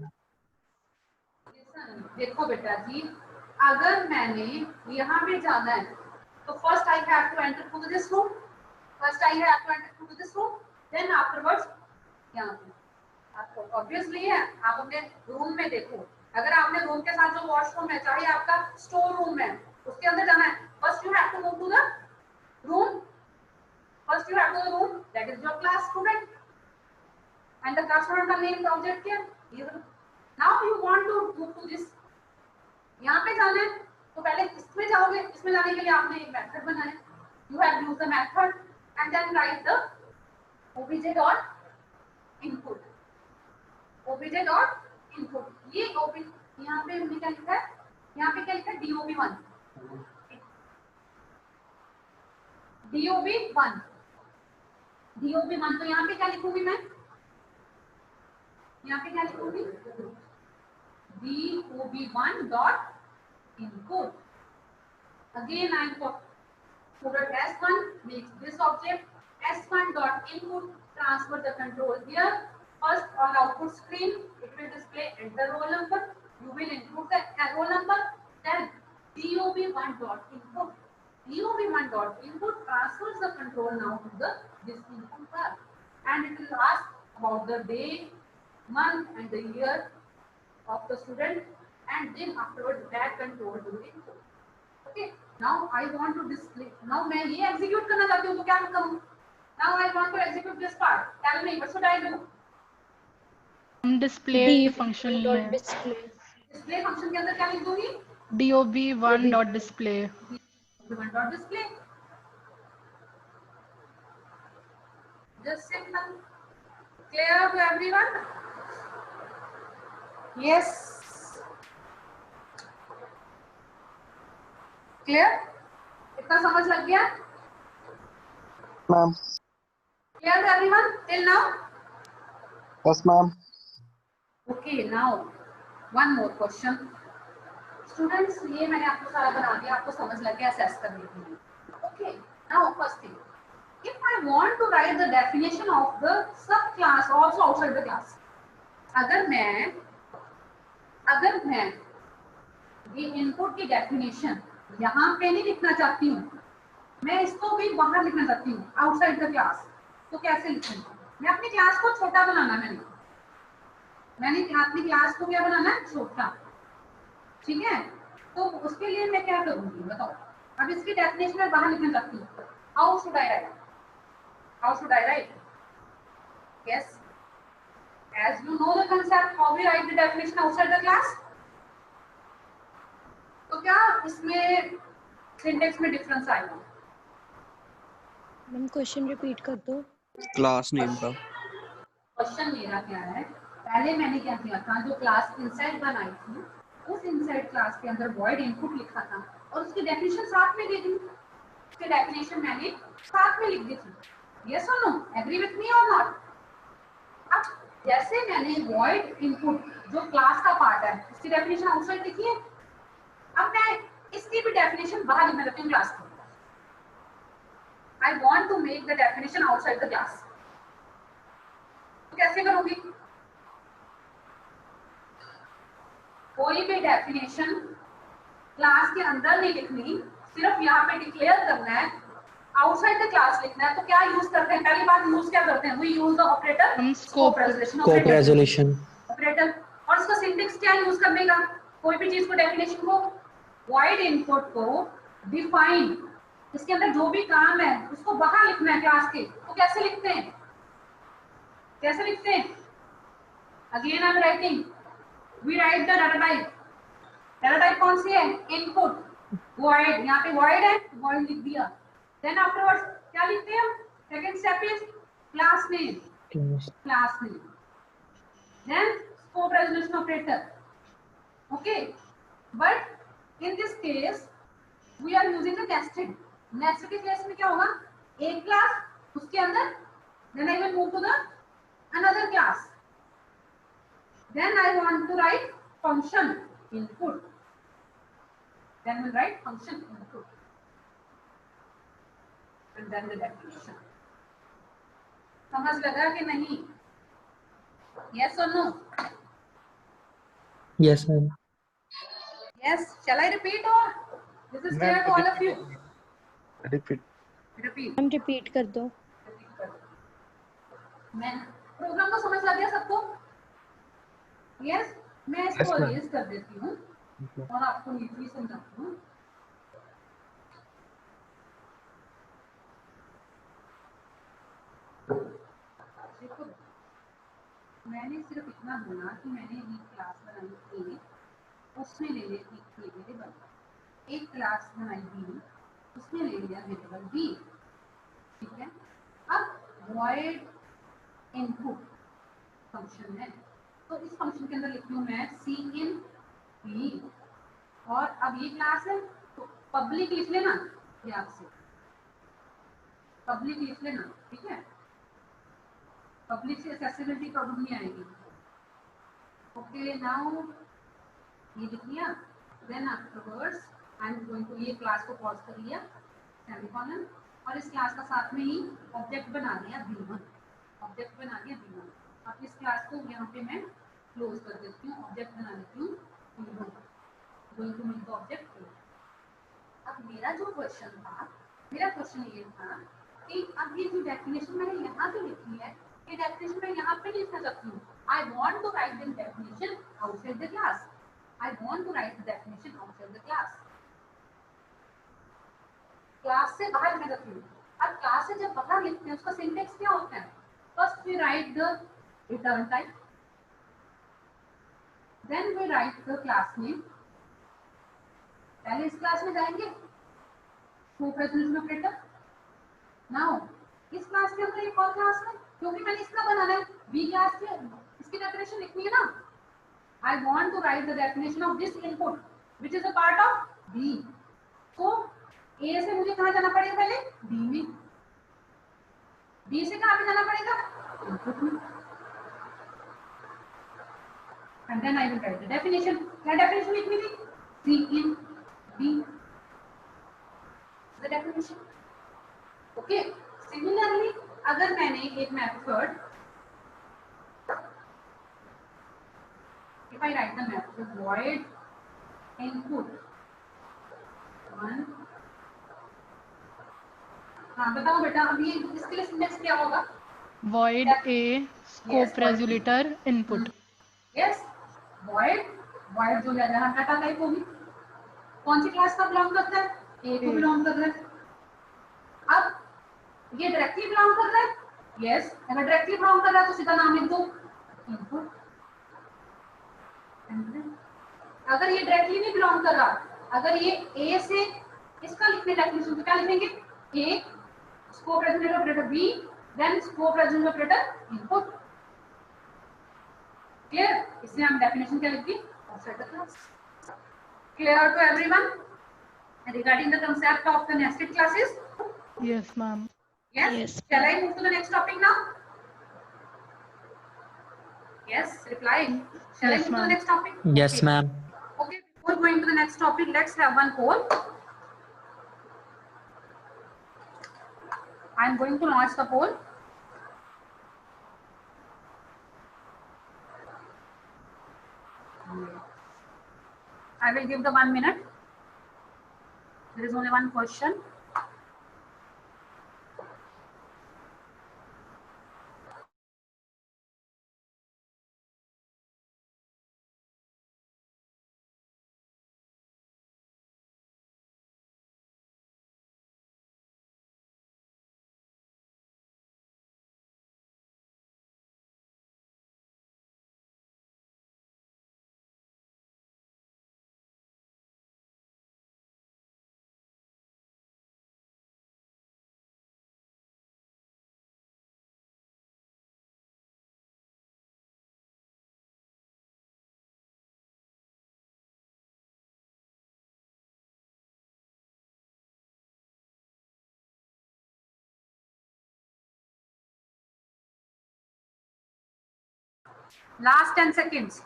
देखो बेटा जी, अगर मैंने यहाँ पे जाना है तो first I have to enter to this room, first I have to enter to this room, then afterwards यहाँ पे आपको ऑब्वियसली है, आप अपने रूम में देखो, अगर आपने रूम के साथ जो वॉशरूम है, चाहे आपका स्टोर रूम है, उसके अंदर जाना है, first you have to move to the room, first you have to the room, that is your class student and the class student का name object here. Now you want to move to this, यहाँ पे जाना है तो पहले इसमें जाओगे, इसमें जाने के लिए आपने एक मेथड बनाया, you have used the method and then write the obj dot input, obj dot input, ये obj यहाँ पे हमने क्या लिखा है, यहाँ पे क्या लिखा है DOB1, DOB1, DOB1, तो यहाँ पे क्या लिखूंगी मैं, यहाँ पे क्या लिखूंगी DOB1 dot input. Again I am for student S1 makes this object, S1 dot input, transfer the control here. First on output screen it will display enter roll number, you will input the roll number, then DOB1 dot input, DOB1 dot input transfers the control now to the this input bar, and it will ask about the day, month and the year of the student, and then afterwards that control to the input. Okay, now I want to display, now मैं ये execute करना चाहती हूँ तो क्या करूँ? Now I want to execute this part. Tell me what should I do? display function dot में display. Display function के अंदर क्या लिख दूँगी? DOB1 dot display. DOB1 dot display. Just simple. Clear to everyone? Yes. Clear? इतना समझ लग गया? Ma'am. Clear to everyone till now? Yes, ma'am. Okay, now one more question. Students, ये मैंने आपको सारा बना दिया, आपको समझ लग गया assess करने के लिए. Okay, now first thing. If I want to write the definition of the subclass also outside the class, अगर मैं ये इनपुट की डेफिनेशन यहाँ पे नहीं लिखना चाहती हूँ, मैं इसको भी बाहर लिखना चाहती हूँ आउटसाइड द क्लास, तो कैसे लिखूंगी? मैं अपनी क्लास को छोटा बनाना, मैंने अपनी क्लास को क्या बनाना है? छोटा, ठीक है? तो उसके लिए मैं क्या करूँगी बताओ? अब इसकी डेफिनेशन मैं बाहर लिखना चाहती हूँ, how should I right? How should I write? Yes, as you know the concept, how we write the definition outside the class. तो क्या इसमें सिंटेक्स में डिफरेंस आएगा? मैम क्वेश्चन रिपीट कर दो. क्लास नेम का क्वेश्चन मेरा क्या है, पहले मैंने क्या किया था, जो क्लास इनसाइड बनाई थी उस इनसाइड क्लास के अंदर वॉइड इनपुट लिखा था और उसकी डेफिनेशन साथ में दे दी, उसकी डेफिनेशन मैंने साथ में लिख दी थी. Yes or no? Agree with me or not? अब जैसे मैंने void input जो क्लास का पार्ट है उसकी डेफिनेशन आउटसाइड लिखी है, अब मैं इसकी भी डेफिनेशन बाहर लिखना चाहती हूँ क्लास की. I want to make the definition outside the class. तो कैसे करूँगी? कोई भी डेफिनेशन क्लास के अंदर नहीं लिखनी, सिर्फ यहाँ पे डिक्लेयर करना है, आउटसाइड द क्लास लिखना है. तो क्या यूज करते हैं? पहली बात यूज क्या करते हैं? We use the operator scope resolution operator. और उसका सिंटेक्स क्या यूज करने का? कोई भी चीज को डेफिनेशन को वॉइड इनपुट को डिफाइन, इसके अंदर जो भी काम है उसको बाहर लिखना है क्लास के. तो कैसे लिखते हैं? कैसे लिखते हैं? Again I am writing, we write the data type पहला टाइप कौन सी है? इनपुट। void, यहाँ पे void है, void लिख दिया। देन आफ्टरवर्ड्स क्या लिखते हैं हम? Second step is class name, class name. Then scope resolution operator. Okay, but in this case we are using the nested. Nested के केस में क्या होगा? एक क्लास, उसके अंदर then I will move to the another class, then I want to write function input, then we'll write function input and then the definition. समझ लगा कि नहीं? Yes or no? Yes, ma'am. Yes. Shall I repeat or this is clear to all of you? Repeat. Repeat. हम repeat कर दो। मैं programme को समझ लग गया सबको? Yes. मैं इसको Yes, ma'am. अरेंज कर देती हूँ और आपको नीचे समझाती हूँ। देखो, मैंने सिर्फ इतना बोला कि मैंने एक क्लास बनाई थी, उसमें ले लिया एक वेरिएबल, एक क्लास बनाई बी, उसमें ले लिया वेरिएबल बी, ठीक है। अब void इनपुट फंक्शन है, तो इस फंक्शन के अंदर लिखती हूँ मैं सी इन बी, और अब ये क्लास है तो पब्लिक लिख लेना, याद से पब्लिक लिख लेना, ठीक है। पब्लिक से एक्सेसिबिलिटी प्रॉब्लम नहीं आएगी। ओके, नाउ ये लिख लिया। Then afterwards I am going to, ये क्लास को पॉज कर लिया, सेमीकोलन, और इस क्लास का साथ में ही ऑब्जेक्ट बना दिया b1, ऑब्जेक्ट बना दिया b1। अब इस क्लास को यहाँ पे मैं क्लोज कर देती हूँ, ऑब्जेक्ट बना देती हूँ b1, going to make the object a। अब मेरा जो क्वेश्चन था, मेरा क्वेश्चन ये था कि अब ये जो डेफिनेशन मैंने यहाँ पे लिखी है, ये डेफिनेशन मैं यहाँ पे लिखना चाहती हूँ। I want to write this definition outside the class, I want to write the definition outside the class. Class से बाहर मैं रखती हूँ। अब क्लास से जब बाहर लिखते हैं उसका सिंटेक्स क्या होता है? First we write the return type, then we write the class name. पहले इस क्लास में जाएंगे स्कोप रेजोल्यूशन ऑपरेटर। नाउ इस क्लास के अंदर एक और क्लास है, क्योंकि मैंने इसका बनाना है बी क्लास के, इसकी डेफिनेशन लिखनी है ना। I want to write the definition of this input which is a part of B. तो ए से मुझे कहाँ जाना पड़ेगा? पहले बी में। बी से कहाँ पे जाना पड़ेगा? इनपुट में। And then I will write the definition. क्या डेफिनेशन लिखनी थी? C in b, the definition. Okay, similarly अगर मैंने एक method, if I write the method void input 1, हाँ बताओ बेटा, अब ये इसके लिए सिंटेक्स क्या होगा? void a scope resolutor input. Yes, void, void जो है जहाँ डाटा टाइप होगी, कौन सी क्लास का बिलोंग करता है? ए को बिलोंग कर रहा है। अब ये डायरेक्टली बिलोंग कर रहा है? यस, अगर डायरेक्टली बिलोंग कर रहा है तो सीधा नाम लिख दो इनपुट। अगर ये डायरेक्टली नहीं बिलोंग कर रहा, अगर ये ए से इसका लिखने डेफिनेशन तो क्या लिखेंगे? A scope resolution operator B, then scope resolution operator input. Clear? इससे हम डेफिनेशन क्या लिख दी? Outside the class. Clear to everyone regarding the concept of the nested classes? Yes, ma'am. Yes. Shall I move to the next topic now? Yes, reply. Shall I Yes, move to the ma'am. next topic? Yes, Okay. ma'am. Okay, before going to the next topic, let's have one poll. I am going to launch the poll. I will give the 1 minute. There is only one question. Last 10 seconds.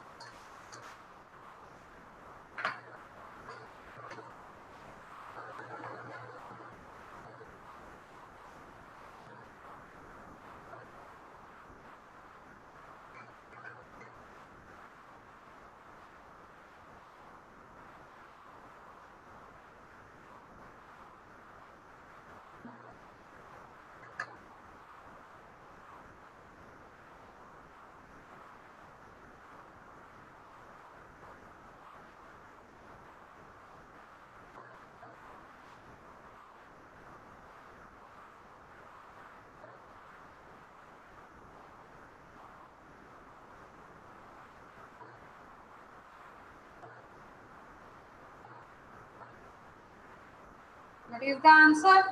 What is the answer?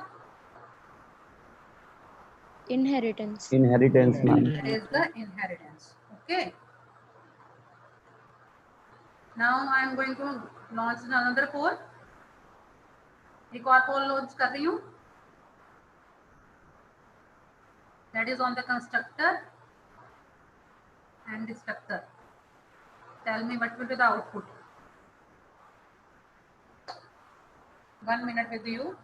Inheritance. Inheritance, ma'am. That is the inheritance. Okay. Now I am going to launch another poll. एक और poll launch कर रही हूँ. That is on the constructor and destructor. Tell me what will be the output. 1 minute with you.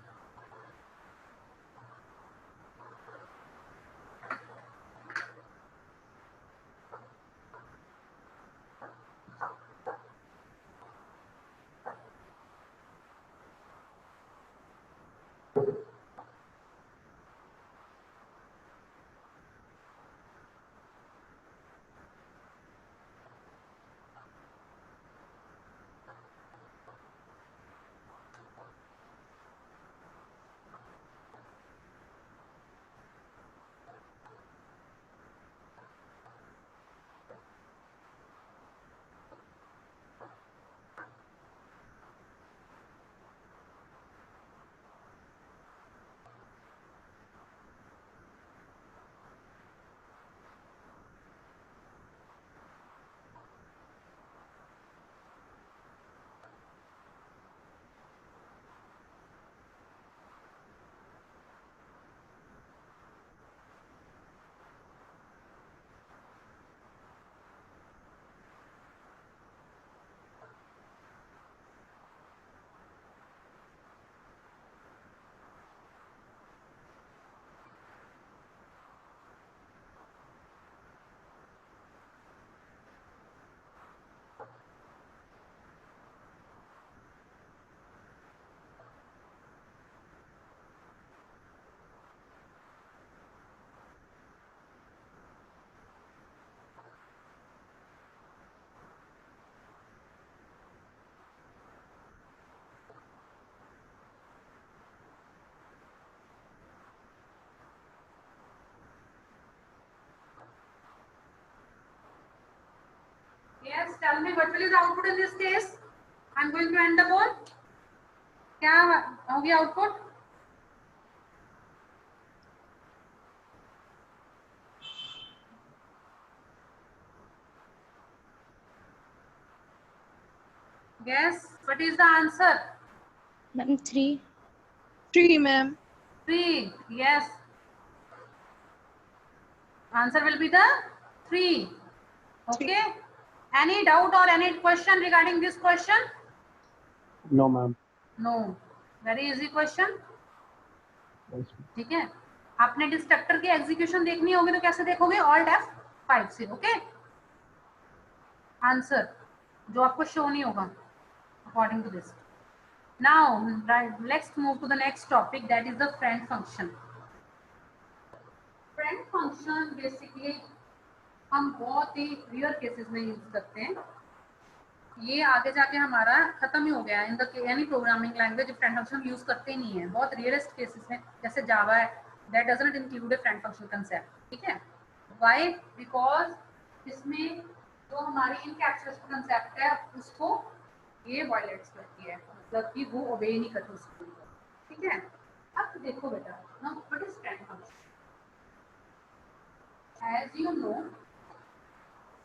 Yes, tell me what will be the output in this case. I'm going to end the poll. क्या हो गया output? Guess what is the answer? Ma'am, 3. 3, ma'am. 3. Yes. Answer will be the 3. Okay. Any doubt or any question regarding this question? No, ma'am. No. Very easy question. Yes. ठीक है. आपने destructor की execution देखनी होगी तो कैसे देखोगे? Alt F5 से. ओके. आंसर जो आपको शो नहीं होगा according to this. Now let's move to the next topic, that is the friend function. Friend function basically हम बहुत ही रेयर केसेस में यूज करते हैं. ये आगे जाके हमारा खत्म ही हो गया in the any programming language. Friend function use करते ही नहीं है, बहुत रेयरेस्ट केसेस में, जैसे जावा है, that doesn't include A friend function concept. ठीक है. व्हाई? बिकॉज इसमें जो हमारी इनकैप्सुलेशन कंसेप्ट है उसको ये वायलेट्स करती है, मतलब कि वो ओबे नहीं करती उसको. ठीक है. अब देखो बेटा, now what is friend function? As you know,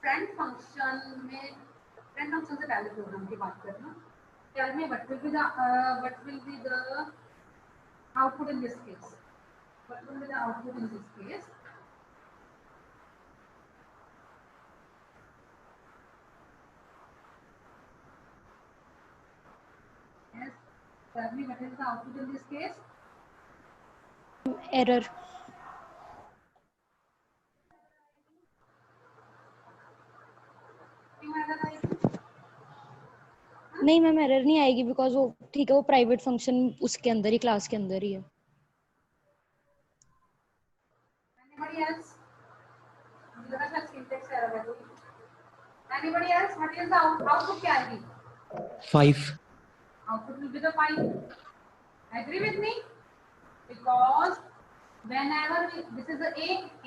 friend function में फ्रेंड फंक्शन से पहले प्रोग्राम की बात करना. Tell me what will be the output in this case. What will be the output in this case? Tell me what is the output in this case? Error. क्यों error आएगी? नहीं ma'am error नहीं आएगी because वो ठीक है, वो private function उसके अंदर ही, क्लास के अंदर ही है. Anybody else? मुझे लगा था syntax error है कोई. Anybody else? What is the output क्या आएगी? 5. Output will be the 5. Agree with me? Because whenever this is the A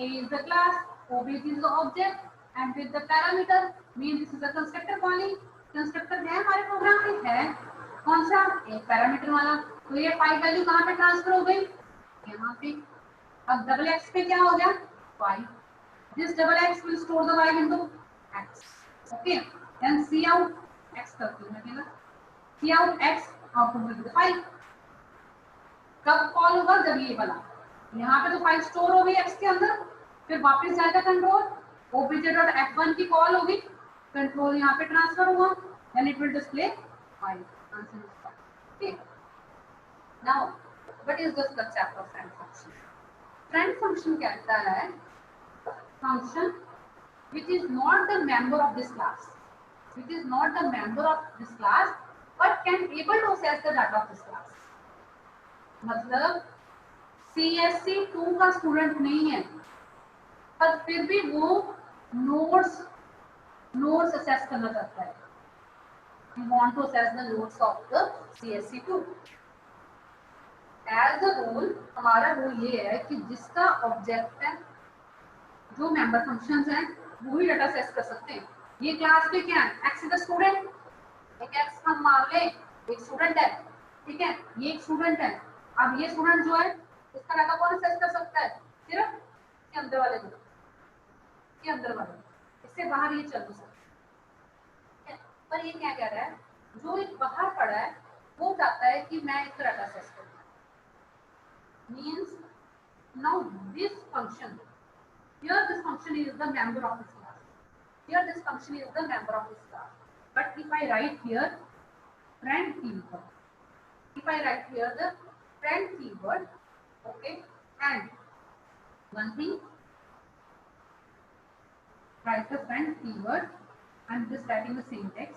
is the class, OB is the object, and with the parameter means this is the constructor calling. Constructor है हमारे programme में, है कौन सा? एक parameter वाला. तो ये 5 वैल्यू कहाँ पे ट्रांसफर हो गई? यहाँ पे. अब डबल एक्स पे क्या हो गया? 5. This double x will store the y into x. Okay, then cout x करती हूं मैं पहले. Cout x output will be 5. कब कॉल होगा? जब ये वाला. यहाँ पे तो 5 स्टोर हो गई x के अंदर, फिर वापस जाएगा कंट्रोल, obj.f1 की कॉल होगी, कंट्रोल यहाँ पे ट्रांसफर हुआ, then it will display 5. Answer is 5. Okay. Now, what is the structure of friend function? Friend function कहता है function which is not the member of this class, which is not the member of this class, but can able to access the data of this class. मतलब CSC 2 का student नहीं है, पर फिर भी वो नोट्स असेस करना चाहता है. We want to assess the notes of the CSC 2. As a rule, हमारा रूल ये है कि जिसका ऑब्जेक्ट है, जो मेंबर फंक्शंस हैं, वो ही डाटा असेस कर सकते हैं. ये क्लास पे क्या है? X is the student. एक X हम मान ले, एक स्टूडेंट है, ठीक है, ये एक स्टूडेंट है. अब ये स्टूडेंट जो है, इसका डाटा कौन असेस कर सकता है? सिर्फ इसके अंदर वाले को, इसके अंदर वाले, इससे बाहर ये चल नहीं सकता. पर ये क्या कह रहा है? जो एक बाहर पड़ा है वो चाहता है कि मैं इसका डाटा असेस करूं. Means now this function, here this function is the member of this class, here this function is the member of this class. But if I write here friend keyword, if I write here the friend keyword, okay, and one thing, write the friend keyword. I'm just writing the syntax.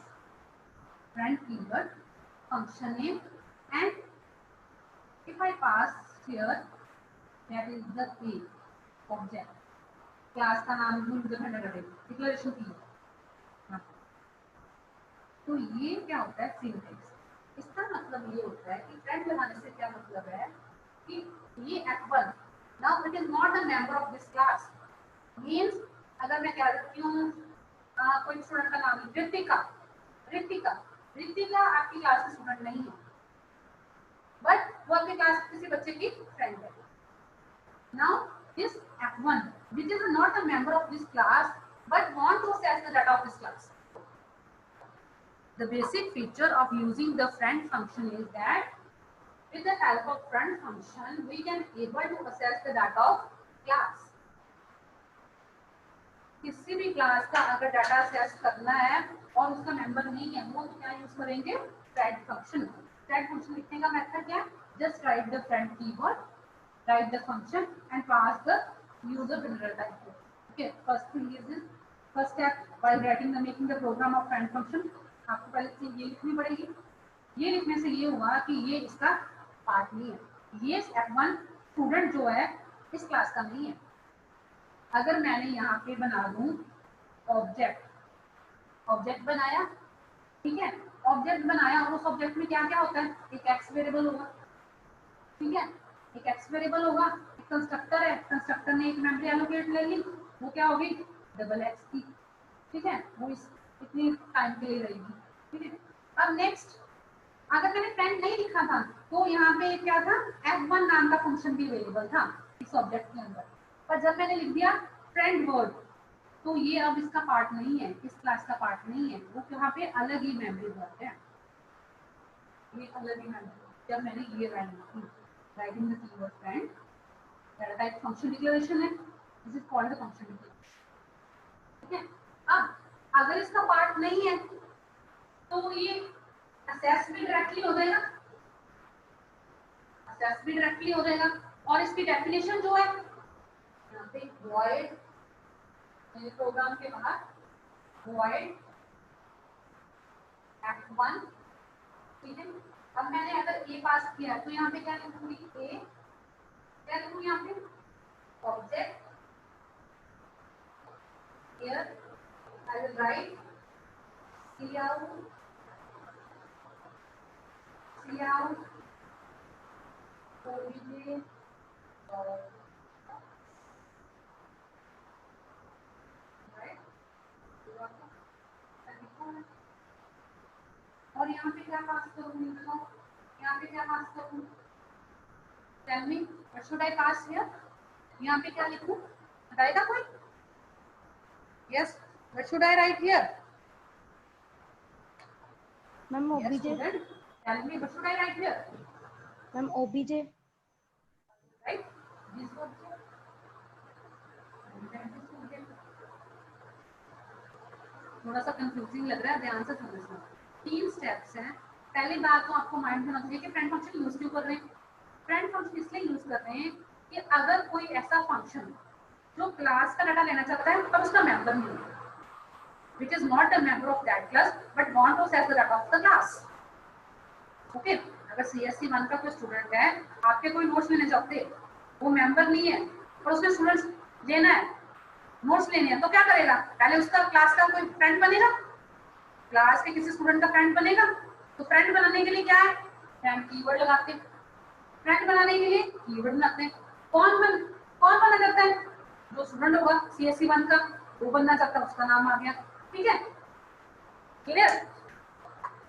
Friend keyword, function name, and if I pass here, that is the A object. Class का नाम declaration keyword. तो ये क्या होता है? syntax. इसका मतलब ये होता है कि friend लगाने से क्या मतलब है कि ये F1 now it is not a member of this class. Means अगर मैं क्या रखती हूँ, कोई स्टूडेंट का नाम है ऋतिका, ऋतिका आपकी क्लास की स्टूडेंट नहीं है, बट वो आपकी क्लास किसी बच्चे की फ्रेंड है. Now this F1 which is not a member of this class but want to access the data of this class. The basic feature of using the friend function is that with the help of friend function we can able to access the data of class. किसी भी class का अगर data assess करना है और उसका member नहीं है, वो तो क्या यूज करेंगे? Friend function. फ्रेंड फंक्शन लिखने का मेथड क्या है? Just write the friend keyword, write the function and pass the user general type. Okay, first thing is this, first step while writing the making the program of friend function, आपको पहले चीज ये लिखनी पड़ेगी. ये लिखने से ये हुआ कि ये इसका पार्ट नहीं है, ये F1 स्टूडेंट जो है इस क्लास का नहीं है. अगर मैंने यहाँ पे बना दूं ऑब्जेक्ट बनाया, ठीक है, ऑब्जेक्ट बनाया और उस ऑब्जेक्ट में क्या क्या होता है? एक एक्स वेरिएबल होगा, ठीक है, एक एक्स वेरिएबल होगा, एक कंस्ट्रक्टर है, कंस्ट्रक्टर ने एक मेमोरी एलोकेट ले ली, वो क्या होगी? डबल एक्स की, ठीक है, वो इतनी टाइम के लिए रहेगी, ठीक है. अब नेक्स्ट, अगर मैंने फ्रेंड नहीं लिखा था तो यहाँ पे क्या था? F1 नाम का फंक्शन भी अवेलेबल था इस ऑब्जेक्ट के अंदर, पर जब मैंने लिख दिया फ्रेंड वर्ड तो ये अब इसका पार्ट नहीं है, इस क्लास का पार्ट नहीं है, वो यहाँ पे अलग ही मेमोरी वर्ड है, ये अलग ही मेमोरी. जब मैंने ये writing the keyword friend, data type function declaration है, this is called the function declaration, ठीक है. अब अगर इसका पार्ट नहीं है तो ये असेस भी डायरेक्टली हो जाएगा, एक्सेस भी डायरेक्टली हो जाएगा। और इसकी डेफिनेशन जो है यहाँ पे void प्रोग्राम के बाहर void f1, ठीक है। अब मैंने अगर a पास किया तो यहाँ पे क्या लिखूंगी, a क्या लिखूंगी यहाँ पे, object here I will write cout obj और यहाँ पे क्या पास करूँगी, बताओ यहाँ पे क्या पास करूँ, tell me what should I pass here, यहाँ पे क्या लिखूँ, बताएगा कोई? Yes, what should I write here? Ma'am Yes, OBJ. student, tell me what should I write here? Ma'am OBJ. Right? This object. And this object. थोड़ा सा confusing लग रहा है, ध्यान से समझना। 3 स्टेप्स हैं। पहली बात तो आपको माइंड में रखना चाहिए कि फ्रेंड फंक्शन यूज क्यों कर रहे हैं। फ्रेंड फंक्शन इसलिए यूज कर रहे हैं कि अगर कोई ऐसा फंक्शन जो क्लास का डाटा लेना चाहता है पर उसका मेंबर नहीं है, which is not a member of that class but want to access the data of the class. Okay, अगर CSC 1 का कोई स्टूडेंट है, आपके कोई नोट्स लेने चाहते, वो मेंबर नहीं है और उसने स्टूडेंट्स लेना है, नोट्स लेने हैं, तो क्या करेगा? पहले उसका क्लास का कोई फ्रेंड बनेगा, क्लास के किसी स्टूडेंट का फ्रेंड बनेगा। तो फ्रेंड बनाने के लिए क्या है, फ्रेंड कीवर्ड लगाते हैं, फ्रेंड बनाने के लिए कीवर्ड बनाते हैं। कौन बना करता है? जो स्टूडेंट होगा CSC 1 का, वो बनना चाहता है, उसका नाम आ गया। ठीक है, क्लियर?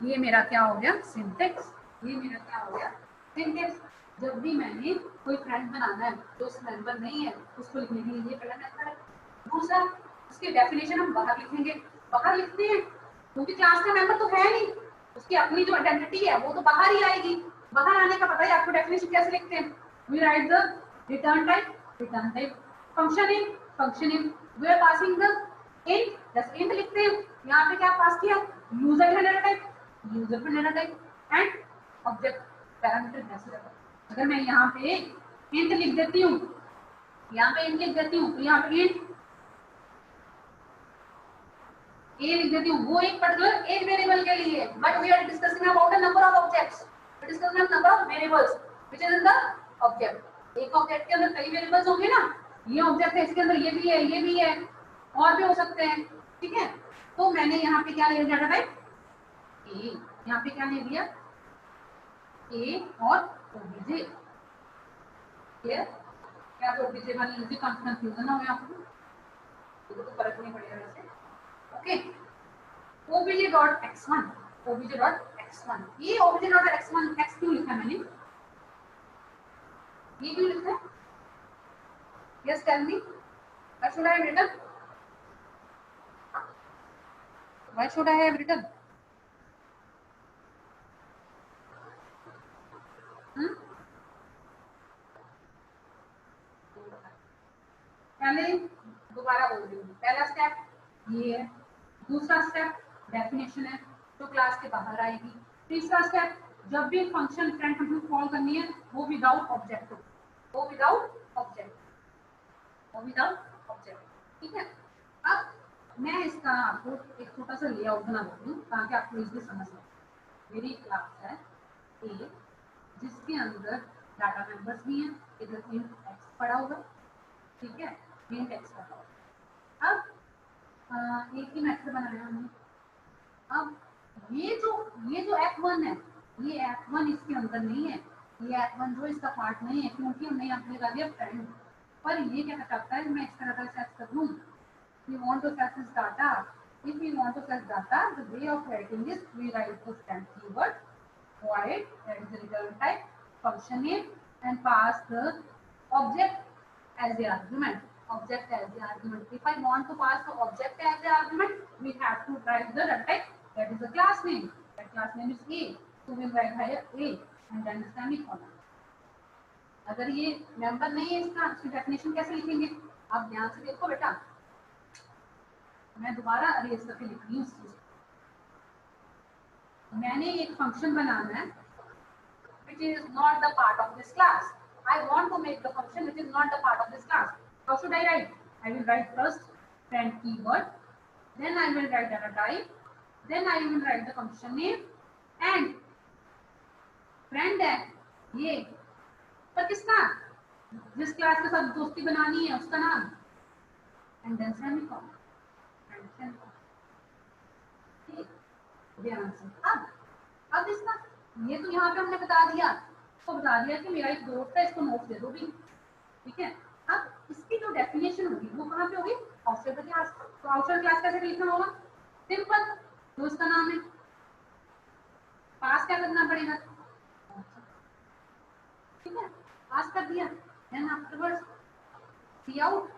ये मेरा क्या हो गया, सिंटेक्स। ये मेरा क्या हो गया, सिंटेक्स। जब भी मैंने कोई फ्रेंड बनाना है जो उस मेंबर नहीं है, उसको लिखने के लिए ये पहला मेथड है। दूसरा, उसकी डेफिनेशन हम बाहर लिखेंगे। बाहर लिखते हैं क्योंकि क्लास का मेंबर तो है नहीं, उसकी अपनी जो आइडेंटिटी है वो तो बाहर ही आएगी। बाहर आने का पता है आपको, डेफिनेशन कैसे लिखते हैं? We write the return type, function name, we are passing the int, जैसे int लिखते हैं। यहाँ पे क्या पास किया, यूजर का data type and object parameter जैसे। अगर मैं यहाँ पे int लिख देती हूँ, यहाँ पे int लिख देती हूँ, तो यहाँ पे int a लिख देती हूँ, वो एक पर्टिकुलर एक वेरिएबल के लिए। But we are discussing about the number of objects, we are discussing number of variables which is in the object. एक ऑब्जेक्ट के अंदर कई वेरिएबल्स होंगे ना, ये ऑब्जेक्ट है, इसके अंदर ये भी है, ये भी है, और भी हो सकते हैं। ठीक है, तो मैंने यहाँ पे क्या ले लिया, डाटा टाइप ए, यहाँ पे क्या ले लिया, ए और ओबीजे। क्लियर? क्या तो ओबीजे वाली लीजिए, कंफ्यूजन ना हो आपको, तो फर्क नहीं पड़ेगा वैसे। ओके, obj.x1, obj.x1, ये obj.x1 x क्यों लिखा मैंने, ये क्यों लिखा है? Yes, tell me what should I have written, why should I have written? पहले दोबारा बोल रही हूँ, पहला स्टेप ये है, दूसरा स्टेप डेफिनेशन है जो क्लास के बाहर आएगी, तीसरा स्टेप जब भी फंक्शन फ्रेंड फंक्शन कॉल करनी है वो विदाउट ऑब्जेक्ट, ठीक है। अब मैं इसका आपको एक छोटा सा लेआउट बना देती हूँ ताकि आपको इजीली समझ में। मेरी क्लास है ए जिसके अंदर डाटा मेंबर्स भी हैं, इधर int x पड़ा होगा, ठीक है, int x पड़ा होगा। अब एक ही मेथड बनाया हमने। अब ये जो f1 है, ये f1 इसके अंदर नहीं है, ये f1 जो इसका पार्ट नहीं है क्योंकि हमने यहाँ पे लगा दिया फ्रेंड। पर ये क्या करता है, मैं इसका डाटा सेट कर लूँ। We want to access this data. If we want to access data, the way of writing is we write the stand keyword, void, that is the return type, function name, and pass the object as the argument. If I want to pass the object as the argument, we have to write the data type, that is the class name. That class name is A. So we will write here A and then semicolon. अगर ये member नहीं है इसकी definition कैसे लिखेंगे? आप ध्यान से देखो बेटा, मैं दोबारा अरेज करके लिख रही हूँ। मैंने एक फंक्शन बनाना है which is not the part of this class. I want to make the function which is not the part of this class. How should I write? I will write first friend keyword, then I will write data type, then I will write the function name and friend है ये पर किसका, जिस class के साथ दोस्ती बनानी है उसका नाम, and then semicolon and semicolon. ध्यान से अब इसका ये तो यहाँ पे हमने बता दिया, तो बता दिया कि मेरा एक दोस्त है, इसको नोट दे दो भी, ठीक है। अब इसकी जो डेफिनेशन होगी वो कहाँ पे होगी, आउटसाइड द क्लास। तो आउटसाइड क्लास कैसे लिखना होगा, सिंपल, दोस्त का नाम है, पास क्या करना पड़ेगा, ठीक है, पास कर दिया, देन आफ्टरवर्ड्स सी आउट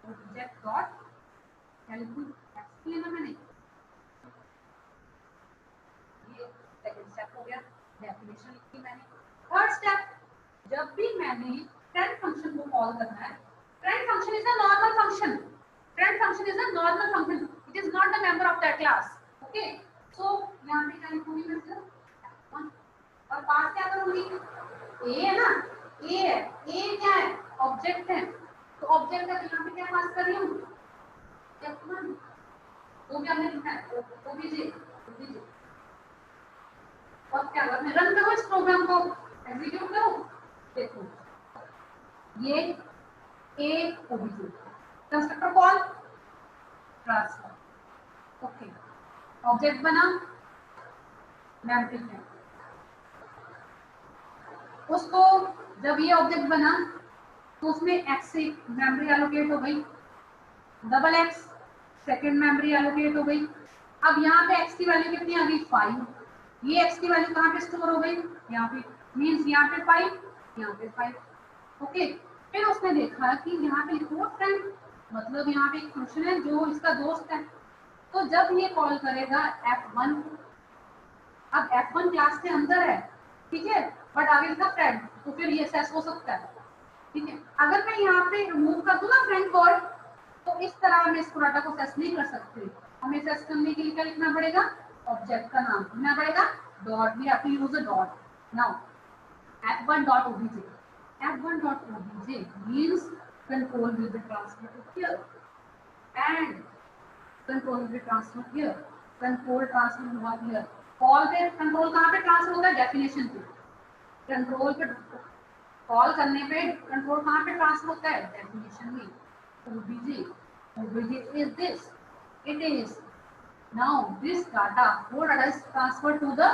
ऑब्जेक्ट डॉट क्या लिखूं, एक्स लेना मैंने, ये सेकंड स्टेप हो गया, डेफिनेशन लिखी मैंने। थर्ड स्टेप, जब भी मैंने फ्रेंड फंक्शन को कॉल करना है, friend function is a normal function, friend function is a normal function, it is not the member of that class, okay. So यहां पे क्या लिखूंगी मैं, f1 और पास क्या करूंगी, a है ना, a है, a क्या है, ऑब्जेक्ट है, तो ऑब्जेक्ट का यहां पे क्या पास कर रही हूं, f1, वो भी हमने लिखा है obj, और क्या करना है, रन करो इस प्रोग्राम को, एग्जीक्यूट करो, देखो ये a obj constructor call transfer, okay, object बना मेमोरी है, उसको जब ये ऑब्जेक्ट बना तो उसमें x से मेमोरी एलोकेट हो गई, double x second memory allocate हो गई। अब यहाँ पे x की वैल्यू कितनी आ गई, 5, ये x की वैल्यू कहाँ पे स्टोर हो गई, यहाँ पे, मींस यहाँ पे 5, यहाँ पे 5, ओके। फिर उसने देखा कि यहाँ पे लिखो फ्रेंड, मतलब यहाँ पे एक फंक्शन है जो इसका दोस्त है, तो जब ये कॉल करेगा f1, अब f1 क्लास के अंदर है, ठीक है, बट आगे लिखा फ्रेंड, तो फिर ये सेस हो सकता है, ठीक है। अगर मैं यहाँ पे रिमूव कर दूं ना फ्रेंड वर्ड, तो इस तरह हम इसको डाटा को सेस नहीं कर सकते, हमें सेस करने के लिए क्या लिखना पड़ेगा, ऑब्जेक्ट का नाम लिखना पड़ेगा, dot, we have to use a dot. Now f1 dot obj, f1 dot obj means control will be transferred here and control will be transferred here, control transfer हुआ here, कॉल पे control कहाँ पे transfer होता है, definition पे, control पे call करने पे कंट्रोल कहाँ पे ट्रांसफर होता है, डेफिनेशन में, obj, obj is this, it is, now this data, वो data is transferred to the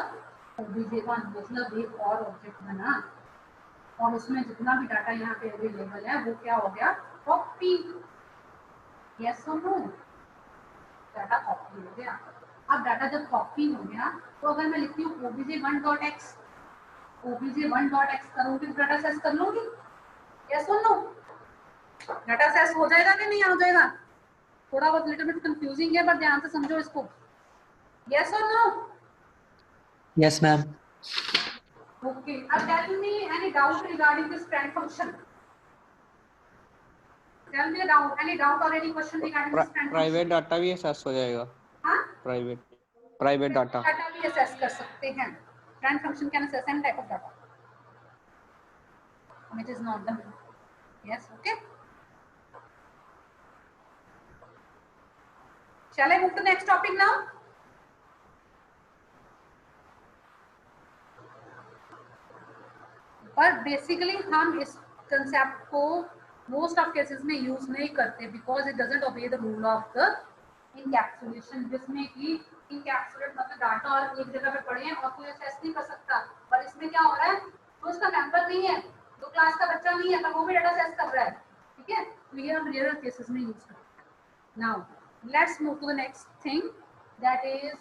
obj1, मतलब एक और ऑब्जेक्ट बना और उसमें जितना भी डाटा यहाँ पे अवेलेबल है वो क्या हो गया, कॉपी, यस और नो, डाटा कॉपी हो गया। अब डाटा जब कॉपी हो गया तो अगर मैं लिखती हूँ obj1.x, obj1.x करूँगी तो डाटा सेस कर लूंगी, यस और नो, डाटा सेस हो जाएगा कि नहीं हो जाएगा, थोड़ा बहुत लिटिल बिट कंफ्यूजिंग है पर ध्यान से समझो इसको, यस और no, yes ma'am. okay, tell me any doubt regarding this friend function, tell me any doubt or any question regarding this friend private data भी एक्सेस हो जाएगा, हाँ, प्राइवेट डाटा भी एक्सेस कर सकते हैं, friend function can access any type of data which is not the, yes, okay, shall I move to the next topic now? पर basically हम इस कंसेप्ट को मोस्ट ऑफ केसेस में यूज नहीं करते because it doesn't obey the rule of the encapsulation, जिसमें कि encapsulate मतलब डाटा और एक जगह पे पड़े हैं और कोई एक्सेस नहीं कर सकता, पर इसमें क्या हो रहा है, तो उसका मेंबर नहीं है, तो क्लास का बच्चा नहीं है, पर वो भी डाटा एक्सेस कर रहा है, ठीक है, तो ये हम रेयर केसेस में यूज करते हैं। Now let's move to the next thing that is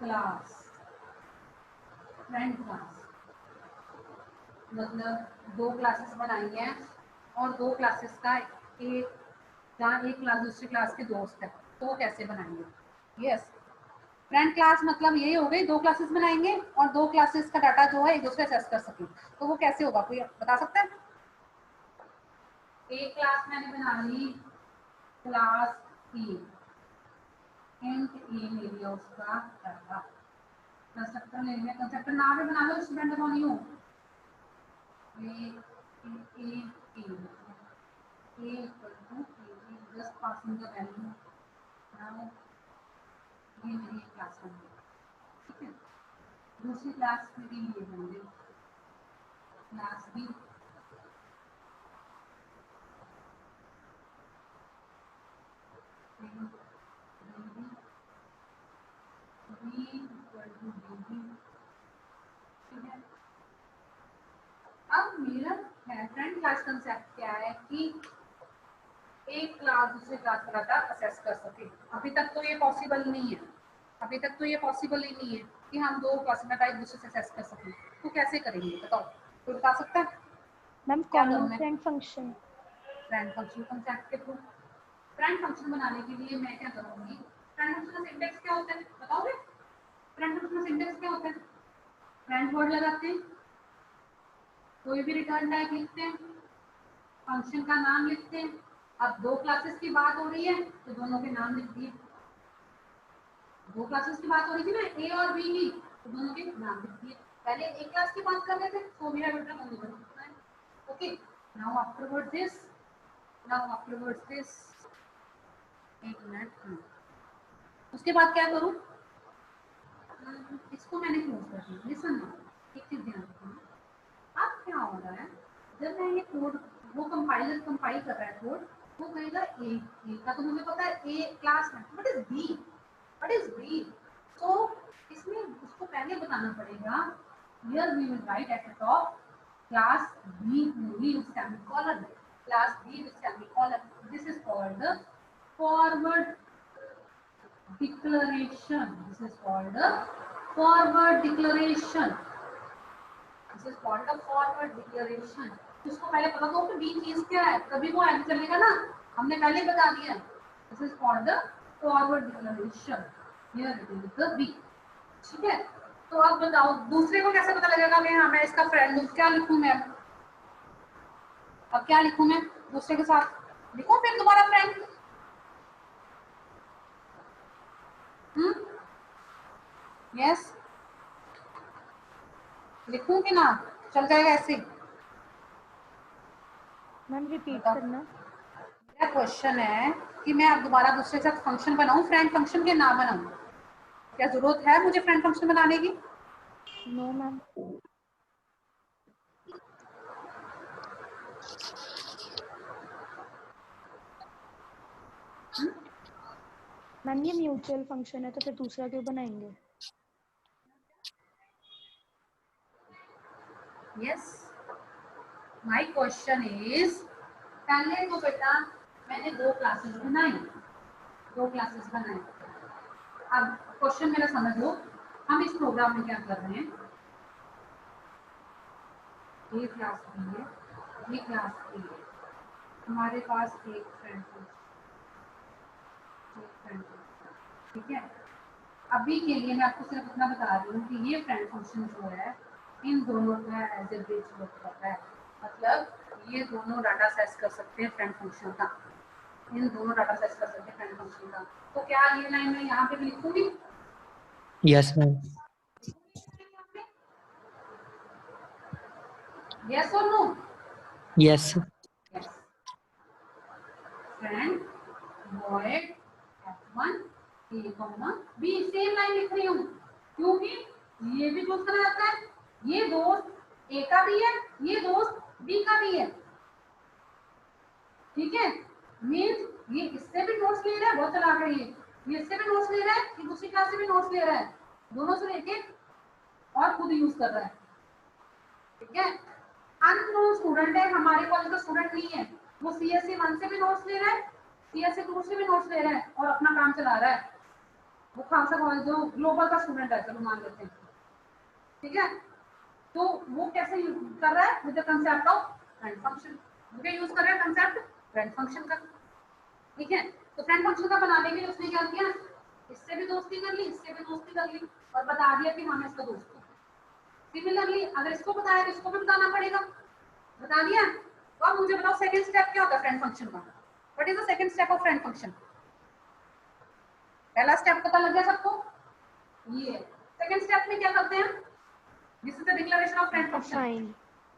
class, friend class मतलब दो क्लासेस बनाई हैं और दो क्लासेस का एक जहाँ एक क्लास दूसरी क्लास के दोस्त है, तो वो कैसे बनाएंगे? यस, फ्रेंड क्लास मतलब यही हो गई, दो क्लासेस बनाएंगे और दो क्लासेस का डाटा जो है एक दूसरे से एक्सेस कर सकें। तो वो कैसे होगा, कोई बता सकता है? एक क्लास मैंने बना ली क्लास ई, इंट ई ले लिया उसका डाटा, कंस्ट्रक्टर ले लिया, कंस्ट्रक्टर नाम भी बना लो, स्टूडेंट कौन हो, just passing the value. Now ये मेरी क्लास बन गई, ठीक है। दूसरी क्लास मेरी ये बन गई क्लास बी, अब मेरा फ्रेंड क्लास कंसेप्ट क्या है कि एक क्लास दूसरी क्लास का डाटा असेस कर सके। अभी तक तो ये पॉसिबल नहीं है, अभी तक तो ये पॉसिबल ही नहीं है कि हम दो क्लास का डाटा एक दूसरे से असेस कर सकें। तो कैसे करेंगे बताओ, कोई बता सकता है? मैम क्या कॉमन करूं मैं? Friend function. Friend function concept के थ्रू फ्रेंड फंक्शन बनाने के लिए मैं क्या करूंगी? फ्रेंड फंक्शन का सिंटैक्स क्या होता है बताओगे? फ्रेंड फंक्शन का सिंटैक्स क्या होता है? फ्रेंड वर्ड लगाते हैं, कोई भी रिटर्न टाइप लिखते हैं, फंक्शन का नाम लिखते हैं। अब दो क्लासेस की बात हो रही है तो दोनों के नाम लिख दिए। दो क्लासेस की बात हो रही थी ना, ए और बी की, तो दोनों के नाम लिख दिए। पहले एक क्लास की बात कर रहे थे, so we have written only one line. Okay, now afterwards this, एक मिनट, उसके बाद क्या करूं? इसको मैंने क्लोज कर दिया। लिसन नाउ, एक चीज ध्यान रखना। अब क्या हो रहा है, जब मैं ये कोड, वो कंपाइलर कंपाइल कर रहा है कोड, वो कहेगा ए का, तो मुझे पता है ए क्लास है, व्हाट इज बी, तो इसमें उसको पहले बताना पड़ेगा, here we will write at the top class B only with semicolon, class B with semicolon. This is called the forward declaration. This is called a forward declaration. इसको पहले पता दो कि बी चीज क्या है, तभी वो आगे चलेगा ना। हमने पहले बता दिया, this is called the forward declaration, here it is the B, ठीक है। तो अब बताओ दूसरे को कैसे पता लगेगा कि हाँ मैं इसका फ्रेंड हूँ? क्या लिखूं मैं अब क्या लिखूं मैं दूसरे के साथ? लिखूं फिर दोबारा फ्रेंड? यस, लिखूं कि ना? चल जाएगा ऐसे? मैम रिपीट करना। मेरा क्वेश्चन है कि मैं अब दोबारा दूसरे के साथ फंक्शन बनाऊं, फ्रेंड फंक्शन के ना बनाऊं? क्या जरूरत है मुझे फ्रेंड फंक्शन बनाने की? No ma'am. मैम ये म्यूचुअल फंक्शन है तो फिर दूसरा क्यों बनाएंगे? यस, माय क्वेश्चन इज, पहले तो बेटा मैंने दो क्लासेस बनाई। अब क्वेश्चन मेरा समझ लो, हम इस प्रोग्राम में क्या कर रहे हैं, ये क्लास बी है, ये क्लास ए है, हमारे पास एक फ्रेंड है, ठीक है। अभी के लिए मैं आपको सिर्फ इतना बता रही हूँ कि ये फ्रेंड फंक्शन जो है इन दोनों का एज ए ब्रिज वर्क करता है, मतलब ये दोनों डाटा सेट कर सकते हैं फ्रेंड फंक्शन का, इन दोनों डाटा सेट कर सकते हैं फ्रेंड फंक्शन का। तो क्या ये लाइन मैं यहाँ पे भी लिखूंगी? Yes ma'am. यस और no? Yes. Friend void f1 a comma b, same line लिख रही हूँ क्योंकि ये भी चूज करा जाता है, ये दोस्त a का भी है, ये दोस्त b का भी है, ठीक है। मीन्स ये इससे भी नोट्स ले रहा है, बहुत चला कर ये इससे भी नोट्स ले रहा है, ये दूसरी क्लास से भी नोट्स ले रहा है, दोनों से लेके और खुद यूज कर रहा है, ठीक है। अननोन स्टूडेंट है, हमारे कॉलेज का स्टूडेंट नहीं है, वो CSE 1 से भी नोट्स ले रहा है, CSE 2 से भी नोट्स ले रहा है और अपना काम चला रहा है। वो खालसा कॉलेज जो ग्लोबल का स्टूडेंट है, चलो मान लेते हैं, ठीक है। तो वो कैसे कर रहा है, with the concept of friend function, वो क्या यूज कर रहा है, कांसेप्ट फ्रेंड फंक्शन का, ठीक है। तो फ्रेंड फंक्शन का बनाने के लिए उसने क्या किया, इससे भी दोस्ती कर ली, इससे भी दोस्ती कर ली और बता दिया कि हमें इसका दोस्त है। सिमिलरली अगर इसको बताया तो इसको भी बताना पड़ेगा, बता दिया। तो अब मुझे बताओ सेकंड स्टेप क्या होता है फ्रेंड फंक्शन का? What is the second step of friend function? पहला स्टेप पता लग गया सबको, ये सेकंड स्टेप में क्या करते हैं? This is the declaration of friend function.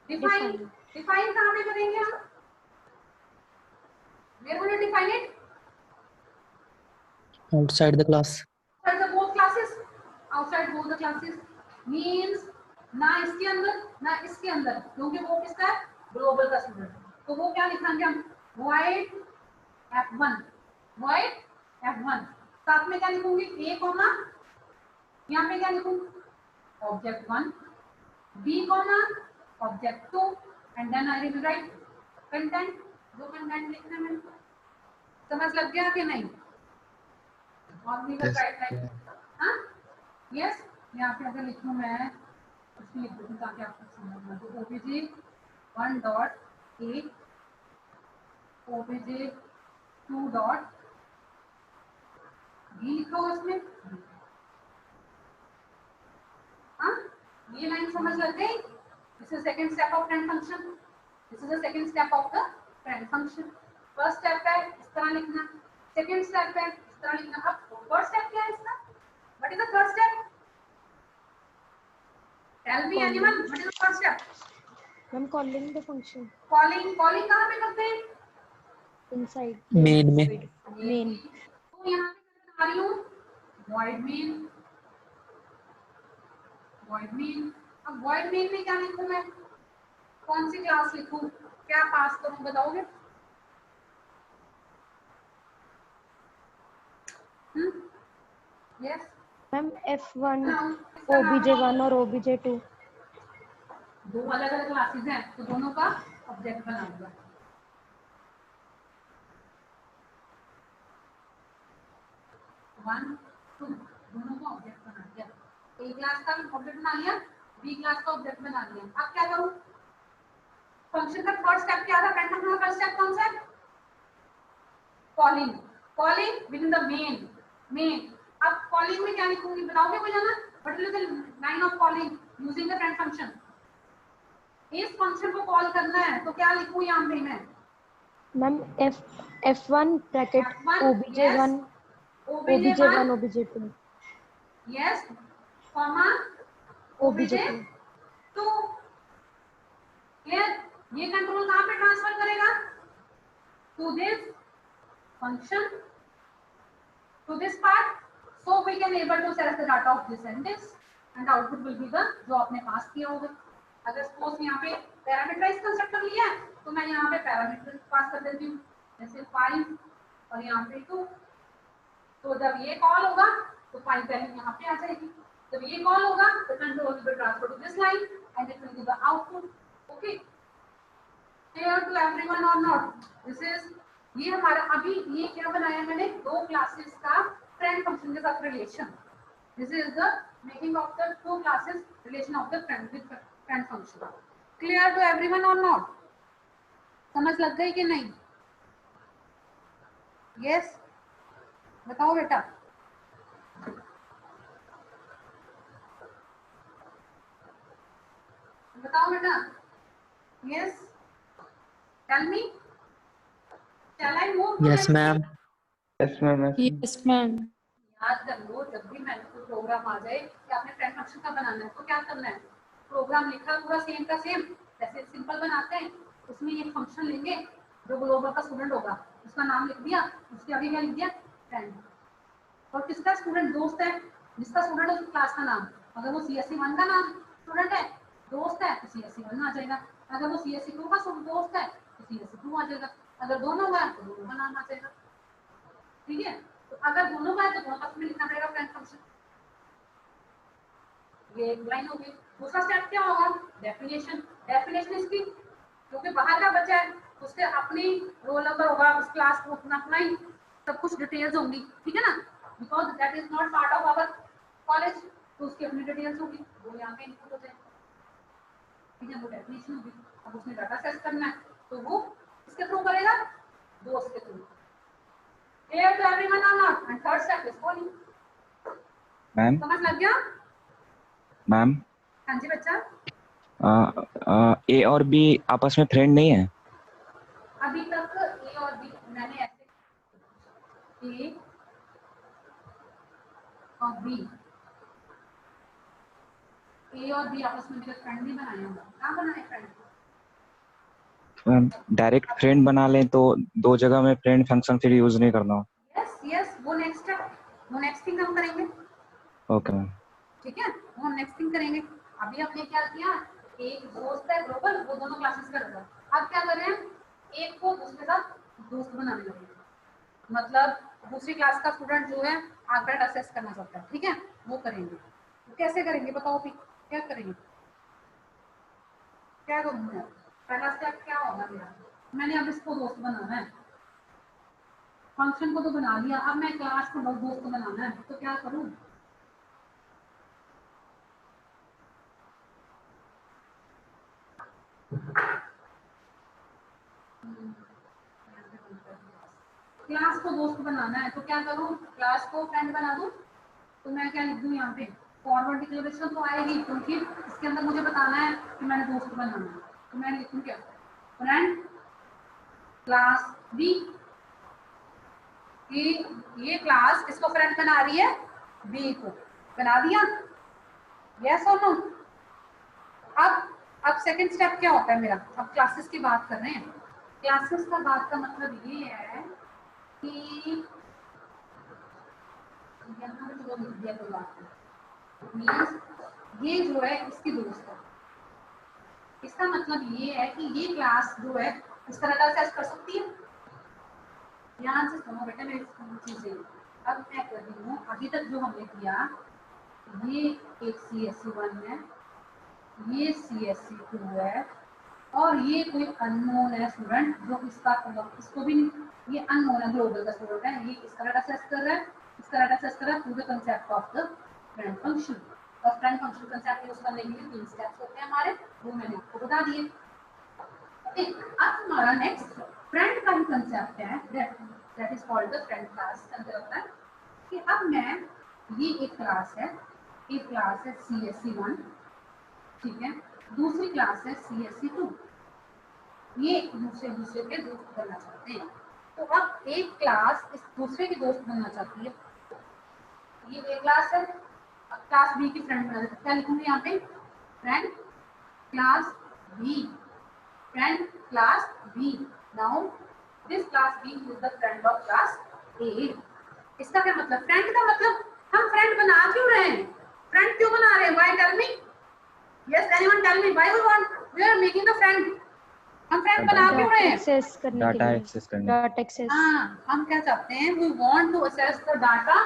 Define, define कहां पे करेंगे हम? Where will you define it? Outside the class. outside the both classes, outside both the classes means ना इसके अंदर ना इसके अंदर, क्योंकि वो किसका है? ग्लोबल का स्टूडेंट। तो वो क्या लिखेंगे हम? void f1, void f1। साथ में क्या लिखूंगी? a कॉमा, यहाँ पे क्या लिखूंगी? object 1, b comma object 2 and then I will write content। जो कंटेंट लिखना है मैंने, समझ लग गया कि नहीं? और भी Yes. हाँ यस, यहाँ पे अगर लिखूँ मैं उसमें लिख दूँ ताकि आपको समझ में। तो OBJ 1 dot A, OBJ 2 dot B लिखा हो उसमें। हाँ ये लाइन समझ लग गई? This is second step of friend function. This is the second step of the friend function. First step है इस तरह लिखना, सेकंड स्टेप है इस तरह लिखना। अब थर्ड स्टेप क्या है इसका? What is the third step? Tell me anyone, what is the third step? I'm calling the function calling, calling कहाँ पे करते हैं? inside Main में. main। तो यहाँ पे बता रही हूँ void main, void main। अब void main में क्या लिखूँ मैं? कौन सी क्लास लिखूँ? क्या पास करूँ बताओगे? यस मैम F1 OBJ1 और OBJ2 दो अलग अलग क्लासेस हैं तो दोनों का ऑब्जेक्ट बना दूंगा। वन टू दोनों का ऑब्जेक्ट बना दिया। ए क्लास का ऑब्जेक्ट बना लिया, बी क्लास का ऑब्जेक्ट बना लिया। अब क्या करूं? फंक्शन का फर्स्ट स्टेप क्या था? फ्रेंड फंक्शन का फर्स्ट स्टेप कौन सा है? Calling, calling with in the main, main. अब कॉलिंग में क्या लिखूंगी बताओगे कोई जाना? What is the line of calling using the friend function? इस फंक्शन को कॉल करना है तो क्या लिखूं यहां पे मैं? Ma'am F1 bracket OBJ1 OBJ1 OBJ2 yes comma OBJ2। तो क्लियर? ये कंट्रोल कहां पे ट्रांसफर करेगा? To this function, to this part, so we can able to select the data of this sentence and output will be the जो आपने पास किया होगा। अगर सपोज यहाँ पे पैरामीटराइज कंस्ट्रक्टर लिया है तो मैं यहाँ पे पैरामीटर पास कर देती हूँ, जैसे 5 और यहाँ पे 2। तो जब ये कॉल होगा तो 5 वैल्यू यहाँ पे आ जाएगी। जब ये कॉल होगा तो control will be transfer to this line and it will give the output. Okay, clear to everyone or not? This is, ये हमारा अभी ये क्या बनाया मैंने? दो क्लासेस का फ्रेंड फंक्शन के साथ relation. This is the making of the two classes relation of the friend with friend function. Clear to everyone or not? समझ लग गई कि नहीं? यस बताओ बेटा। बताओ बेटा। Yes tell me, shall I move to Yes, next? ma'am. Yes, ma'am. Yes, ma'am. याद कर लो जब भी मैंने कोई प्रोग्राम आ जाए कि आपने फ्रेंड फंक्शन का बनाना है तो क्या करना है? प्रोग्राम लिखा पूरा सेम का सेम, जैसे सिंपल बनाते हैं उसमें ये फंक्शन लेंगे, जो ग्लोबल का स्टूडेंट होगा उसका नाम लिख दिया, उसके आगे क्या लिख दिया? फ्रेंड। और किसका स्टूडेंट? दोस्त है, जिसका स्टूडेंट है उस क्लास का नाम। अगर वो CSE 1 का नाम स्टूडेंट है, दोस्त है तो CSE 1 आ जाएगा। अगर वो CSE 2 का दोस्त है तो CSE 2 आ जाएगा। अगर दोनों का है तो दोनों का नाम आ जाएगा। ठीक है, तो अगर दोनों का है तो दोनों का में लिखना पड़ेगा फ्रेंड फंक्शन। ये एक लाइन हो गई। दूसरा स्टेप क्या होगा? डेफिनेशन। डेफिनेशन इसकी, क्योंकि बाहर का बच्चा है उसके अपनी रोल नंबर होगा, उस क्लास को अपना अपना ही सब कुछ डिटेल्स होंगी, ठीक है ना? Because that is not part of our college, तो उसकी अपनी डिटेल्स होगी, वो यहाँ पे इनपुट हो जाएगी। ठीक है, वो डेफिनेशन होगी। अब उसने डाटा सेट करना है तो वो किसके थ्रू करेगा? दोस्त के through. clear to everyone or not? And third step is calling. Ma'am समझ लग गया? मैम हाँ जी बच्चा. ए और बी आपस में फ्रेंड नहीं है? अभी तक ए और बी मैंने ऐसे ए और बी आपस में मेरे फ्रेंड नहीं बनाए होंगे. कहाँ बनाए फ्रेंड? डायरेक्ट फ्रेंड बना लें तो दो जगह में फ्रेंड फंक्शन फिर यूज नहीं करना. यस वो नेक्स्ट थिंग हम करेंगे. Okay ma'am. ठीक है, वो हम नेक्स्ट थिंग करेंगे. अभी हमने क्या किया, एक दोस्त है ग्लोबल, वो दोनों क्लासेस का रहा. अब क्या कर रहे हैं, एक को दूसरे साथ दोस्त बनाने लगे. मतलब दूसरी क्लास का स्टूडेंट जो है आंकड़ा असेस करना चाहता है, ठीक है, वो करेंगे. तो कैसे करेंगे बताओ फिर, क्या करेंगे, क्या करूँगा. पहला स्टेप क्या होगा मेरा, मैंने अब इसको दोस्त बनाना है. फंक्शन को तो बना लिया, अब मैं क्लास को दोस्त बनाना है, तो क्या करूँ. क्लास को दोस्त बनाना है तो क्या करूँ, क्लास को फ्रेंड बना दूँ. तो मैं क्या लिख दूँ यहाँ पे, फॉरवर्ड डिक्लेरेशन तो आएगी क्योंकि इसके अंदर मुझे बताना है कि मैंने दोस्त बनाना है. तो मैं लिखूँ क्या, फ्रेंड क्लास बी. ये क्लास इसको फ्रेंड बना रही है बी को. बना दिया, यस और नो. अब सेकंड स्टेप क्या होता है मेरा, अब क्लासेस की बात कर रहे हैं. क्लासेस का बात का मतलब ये है कि यहाँ पे जो लिख दिया कोई बात नहीं, ये जो है इसकी दोस्त है. इसका मतलब ये है कि ये क्लास जो है इस तरह का असेस कर सकती है. ध्यान से सुनो बेटा मेरी चीजें. अब मैं कर रही हूँ, अभी तक जो हमने किया, ये एक CSC1 है, ये CSC2 है, और ये कोई अननोन है स्टूडेंट जो इसको भी ये अननोन है, ग्लोबल का स्टूडेंट है. ये इसका डाटा असेस कर रहा है, इसका डाटा असेस कर रहा है through the concept of the friend function. और फ्रेंड फंक्शन कांसेप्ट यूज करने के लिए 3 स्टेप्स होते हैं हमारे, वो मैंने आपको बता दिए. अब हमारा नेक्स्ट फ्रेंड का ही कांसेप्ट है, that is called the friend class. अंदर होता है कि अब मैं, ये एक क्लास है CSC1, ठीक है, दूसरी क्लास है CSC2. ये दूसरे के दोस्त बनना चाहते हैं. तो अब एक क्लास इस दूसरे के दोस्त बनना चाहती है. ये एक क्लास है, अब क्लास बी की फ्रेंड बना. क्या लिखूंगी यहाँ पे, friend class B. Friend class B. Now this class B is the friend of class A. इसका क्या मतलब, फ्रेंड का मतलब हम फ्रेंड बना क्यों रहे हैं, फ्रेंड क्यों बना रहे हैं, why tell me. Yes, anyone tell me why we are making a friend. हम फ्रेंड बना क्यों रहे हैं, एक्सेस करने के डाटा लिए. एक्सेस करने. Data access. हाँ, हम क्या चाहते हैं, we want to access the data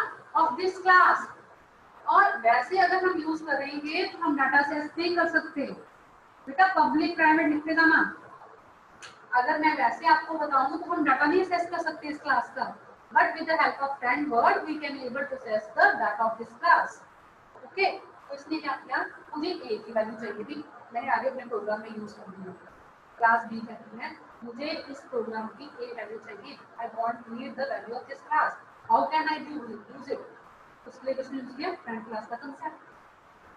of this class. और वैसे अगर हम यूज करेंगे तो हम डाटा एक्सेस नहीं कर सकते बेटा. पब्लिक प्राइवेट लिखते जाना. अगर मैं वैसे आपको बताऊं तो हम डाटा नहीं एक्सेस कर सकते इस क्लास का. But with the help of friend word we can able to access the data of this class. Okay, तो इसने क्या किया, मुझे ए की वैल्यू चाहिए थी, मैंने आगे अपने प्रोग्राम में यूज कर दिया. क्लास बी कहती है मुझे इस प्रोग्राम की ए वैल्यू चाहिए. I want to need the value of this class. How can I use it. उसके लिए उसने यूज किया फ्रेंड क्लास का कंसेप्ट.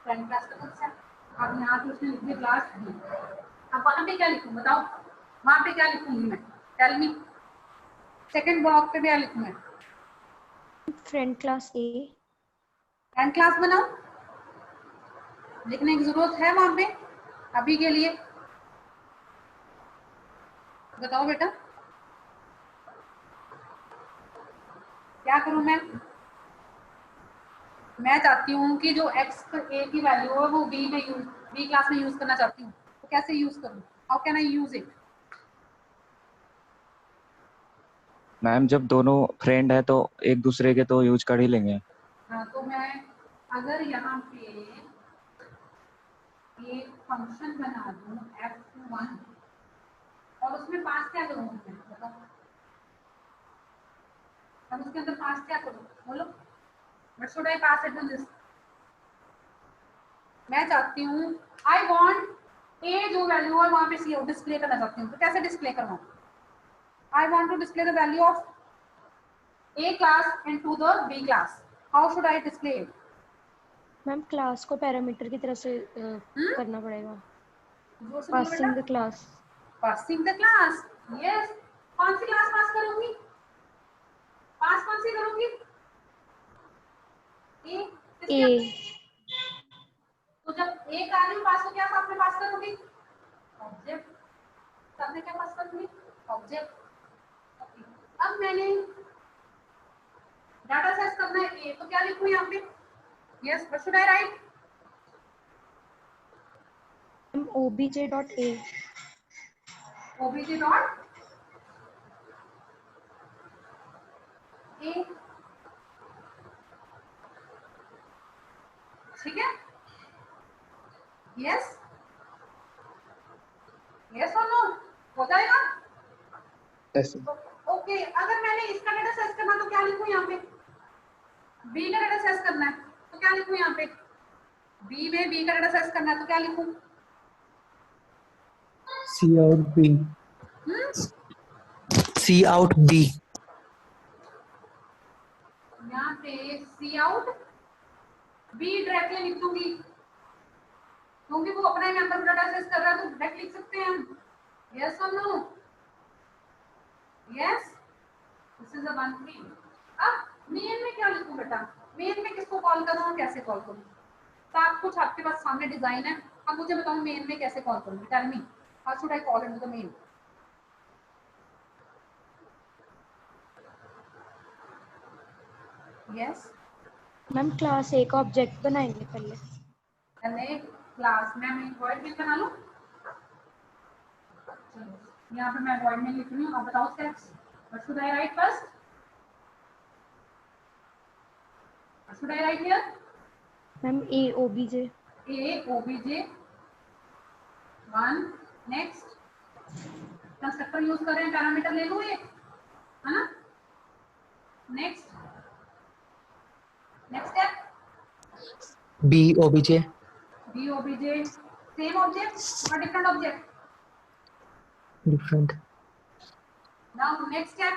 फ्रेंड क्लास का कंसेप्ट. अब यहाँ पे उसने लिख दिया क्लास बी. अब वहाँ पे क्या लिखूँ बताओ, वहाँ पे क्या लिखूंगी मैं, टेल मी. सेकंड ब्लॉक पे क्या लिखूँ मैं, फ्रेंड क्लास ए. फ्रेंड क्लास बनाओ, लिखने की जरूरत है वहां पे अभी के लिए. बताओ बेटा क्या करूं मैं चाहती हूँ कि जो x a की वैल्यू है वो b क्लास में यूज करना चाहती हूँ. तो कैसे यूज करूँ, how can I use it. Ma'am जब दोनों फ्रेंड है तो एक दूसरे के तो यूज कर ही लेंगे. हाँ, तो मैं अगर यहाँ पे एक फंक्शन बना दूँ f1 और उसमें पास क्या करूँ मैं बताओ. अब उसके अंदर पास क्या करूँ बोलो. What should I pass it to this. मैं चाहती हूँ आई वांट ए जो वैल्यू है वहां पे सी डिस्प्ले करना चाहती हूँ. तो कैसे डिस्प्ले करवाऊँ. I want to display the value of A class into the B class. How should I display it? Ma'am class को पैरामीटर की तरह से करना पड़ेगा. जोर से बोलो Passing बेटा. the class. Passing the class. Yes. कौन सी क्लास पास करूंगी? पास कौन सी करूंगी? A. A. तो जब एक आदमी पास हो गया तो आपने पास करूंगी ऑब्जेक्ट. सबने क्या पास करूंगी? ऑब्जेक्ट. अब मैंने डाटा सेट करना है A, तो क्या लिखूं यहाँ पे? Yes, what should I write? obj.a. obj dot A. ठीक है? Yes? Yes or no? हो जाएगा? Yes. ओके, अगर मैंने इसका डेटा सेट करना तो क्या लिखूं यहाँ पे? B का डेटा सेट करना है तो क्या लिखूं यहाँ पे? B में B का डेटा सेट करना है तो क्या लिखूं? C out B. C out B. यहाँ पे C out B डायरेक्टली लिख दूंगी क्योंकि वो अपना ही मेंबर डाटा सेट कर रहा है तो डायरेक्ट लिख सकते हैं हम. यस और no? Yes. This is the one thing. अब मेन में क्या लिखूं बेटा? मेन में किसको कॉल करूं और कैसे कॉल करूं? सब कुछ आपके पास सामने डिजाइन है. अब मुझे बताओ मेन में कैसे कॉल करूं? Tell me how should I call into the main? Yes. Ma'am class A का ऑब्जेक्ट बनाएंगे पहले. पहले क्लास में मैं वॉइड में बना लूं. चलो यहाँ पे मैं वॉइड में लिख रही हूँ. अब बताओ steps. What should I write first? What should I write here? Ma'am A obj. A obj 1. Next constructor use कर रहे हैं. पैरामीटर ले लूं ये, है ना? Next step B obj. B obj. Same object और different object? Different. Now next step.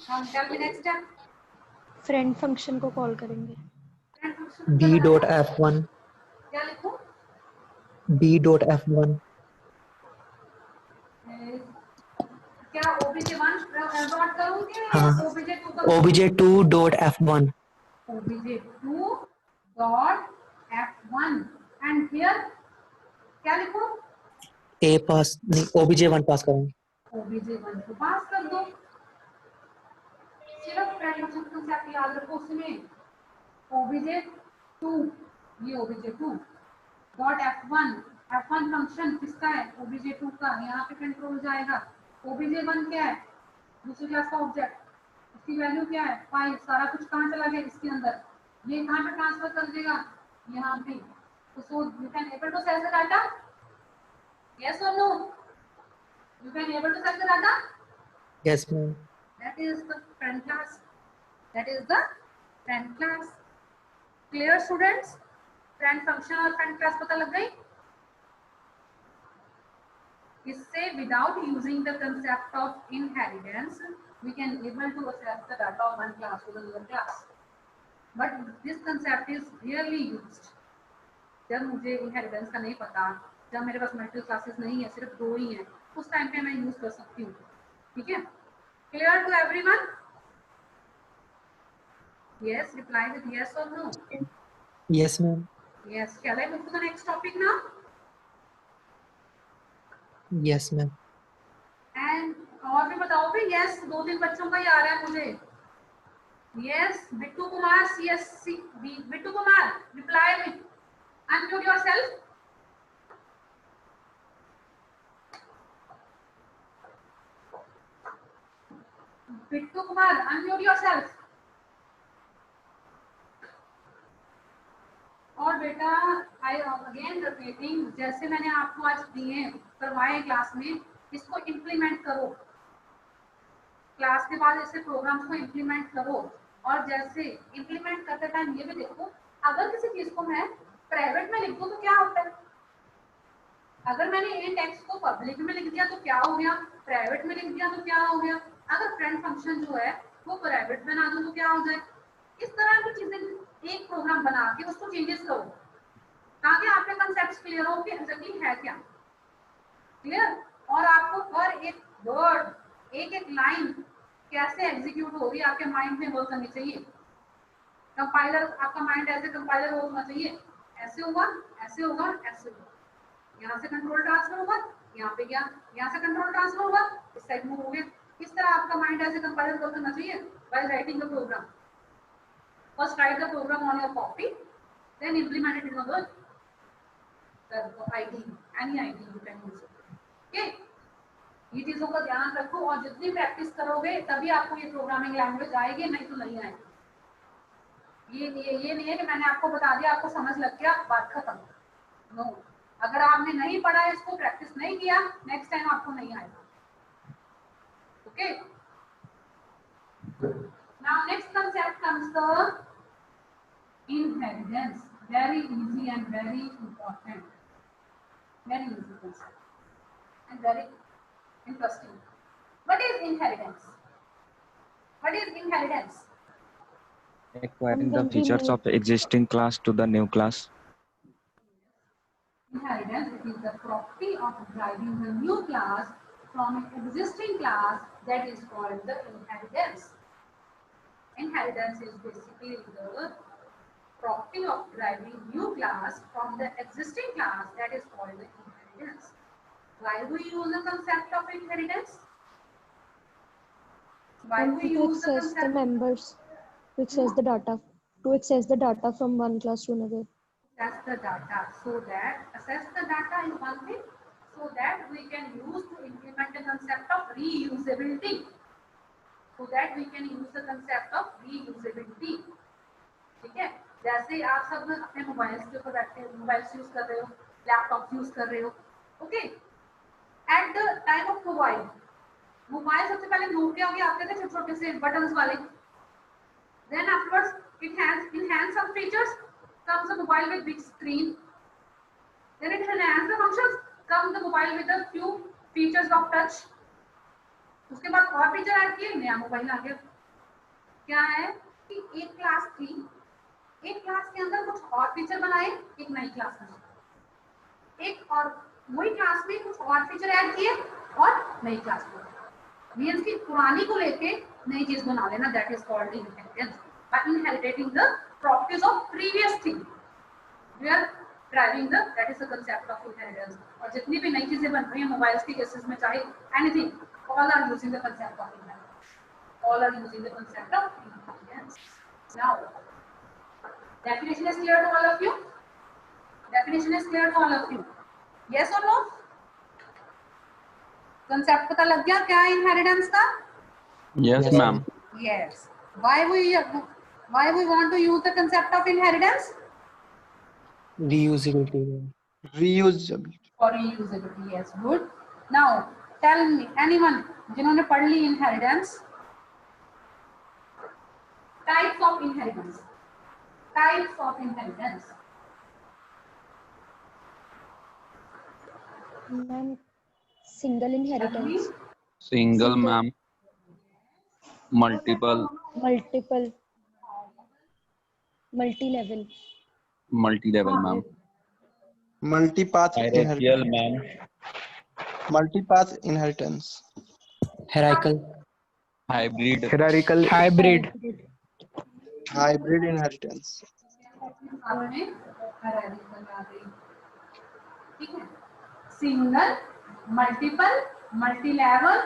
हम tell me next step. Friend function को कॉल करेंगे. B dot F1. क्या लिखूं? B dot F1. क्या obj1 डॉट करूं कि हाँ. obj2 करूं? obj2 dot F1. obj2 dot f1 and here क्या लिखूं? A pass नहीं obj1 पास करेंगे. obj1 को पास कर दो. सिर्फ फ्रेंड फंक्शन कंसेप्ट याद रखो. उसमें obj2 ये obj2 dot f1. f1 function किसका है? obj2 का. यहाँ पे कंट्रोल जाएगा. obj1 क्या है? दूसरी क्लास का ऑब्जेक्ट. इसकी वैल्यू क्या है? 5. सारा कुछ कहाँ चला गया? इसके अंदर. ये कहाँ पे ट्रांसफर कर देगा? यहाँ पे. तो so you can able to set the data. Yes और no? You can able to set the data. Yes ma'am. That is the friend class. That is the friend class. Clear students? Friend function और friend class पता लग गई? इससे without using the concept of inheritance, we can able to access the data of one class to the other class. But this concept is rarely used. जब मुझे inheritance का नहीं पता, जब मेरे पास multiple classes नहीं है, सिर्फ 2 ही हैं, उस टाइम पे मैं यूज कर सकती हूँ. ठीक है? Clear to everyone? Yes. Reply with yes or no. Yes ma'am. Yes. Shall I move to the next topic now? Yes ma'am. And और भी बताओ भी. Yes. 2-3 बच्चों का ही आ रहा है मुझे. Yes. Bittu Kumar CSC. Bittu Kumar reply with unmute yourself. Bittu Kumar unmute yourself. और बेटा आई अगेन रिपीटिंग, जैसे मैंने आपको आज दिए करवाए क्लास में, इसको इम्प्लीमेंट करो. क्लास के बाद ऐसे प्रोग्राम्स को इम्प्लीमेंट करो. और जैसे इम्प्लीमेंट करते टाइम ये भी देखो, अगर किसी चीज को मैं प्राइवेट में लिख दूं तो क्या होता है? अगर मैंने इन टेक्स्ट को पब्लिक में लिख दिया तो क्या हो गया? प्राइवेट में लिख दिया तो क्या हो गया? अगर फ्रेंड फंक्शन जो है वो प्राइवेट बना दूं तो क्या हो जाए? इस तरह की चीजें एक प्रोग्राम बना के उसको चेंजेस करो ताकि आपके कंसेप्ट क्लियर हो कि एग्जैक्टली है क्या। क्लियर? और आपको हर एक वर्ड एक एक लाइन कैसे एग्जीक्यूट हो रही है आपके माइंड में वर्क करनी चाहिए। कंपाइलर, आपका माइंड ऐसे कंपाइलर होना चाहिए, ऐसे होगा, ऐसे होगा, ऐसे होगा, यहाँ से कंट्रोल ट्रांसफर होगा, यहाँ पे गया, यहाँ से कंट्रोल ट्रांसफर होगा, इस साइड मूव हो गया। इस तरह आपका माइंड ऐसे कंपाइलर वर्क करना चाहिए while writing the program. First write the program on your copy, then implement it in your ID, any ID you can use it. Okay? ये चीजों का ध्यान रखो और जितनी प्रैक्टिस करोगे तभी आपको ये प्रोग्रामिंग लैंग्वेज आएगी, नहीं तो नहीं आएगी। ये नहीं है कि मैंने आपको बता दिया, आपको समझ लग गया, बात खत्म। नो, अगर आपने नहीं पढ़ा इसको, प्रैक्टिस नहीं किया, नेक्स्ट टाइम आपको नहीं आएगा। Okay? Now next concept comes the inheritance. Very easy and very important. Very easy concept and very interesting. What is inheritance? What is inheritance? Acquiring the features of existing class to the new class. Inheritance is the property of deriving the new class from an existing class, that is called the inheritance. Inheritance is basically the property of deriving new class from the existing class, that is called the inheritance. Why do we use the concept of inheritance? Why do we To use the access the concept? members, to access the data, from one class to another. Access the data, so that assess the data is one thing, so that we can use to implement the concept of reusability. So that we can use the concept of reusability. ठीक है? जैसे आप सब अपने mobiles के ऊपर बैठे mobiles use कर रहे हो, लैपटॉप यूज कर रहे हो, okay? At the time of mobile सबसे पहले नोकिया के आते थे छोटे छोटे से बटन्स वाले, then afterwards it has enhanced some features, comes a mobile with big screen, then it enhances the functions, comes the mobile with a few features of touch, उसके बाद और फीचर ऐड किए, नया मोबाइल आ गया। क्या है कि एक क्लास थी, एक क्लास के अंदर कुछ और फीचर बनाए, एक नई क्लास में एक और वही क्लास में कुछ और फीचर ऐड किए और नई क्लास में, मींस कि पुरानी को लेके नई चीज बना लेना, that is called inheritance. By inheriting the properties of previous thing, we are driving the, that is the concept of inheritance. और जितनी भी नई चीजें बन रही हैं मोबाइल्स के केसेस में, चाहे anything, all are using the concept of inheritance. All are using the concept of inheritance. Now, definition is clear to all of you? Definition is clear to all of you? Yes or no? Concept पता लग गया क्या है inheritance का? Yes, ma'am. Yes. Why we want to use the concept of inheritance? Reusability. Reusable. For reusability, yes, good. Now, tell me, anyone जिन्होंने पढ़ ली inheritance, types of inheritance, types of inheritance. Ma'am, single inheritance, Single, ma'am. Multiple, multiple, multi-level, multi-level, ma'am. Multipath Hierarchical, inheritance. ma'am. Multipath inheritance. Hierarchical. Hybrid, Hierarchical hybrid. Hybrid inheritance. ठीक है? Single, multiple, multi-level,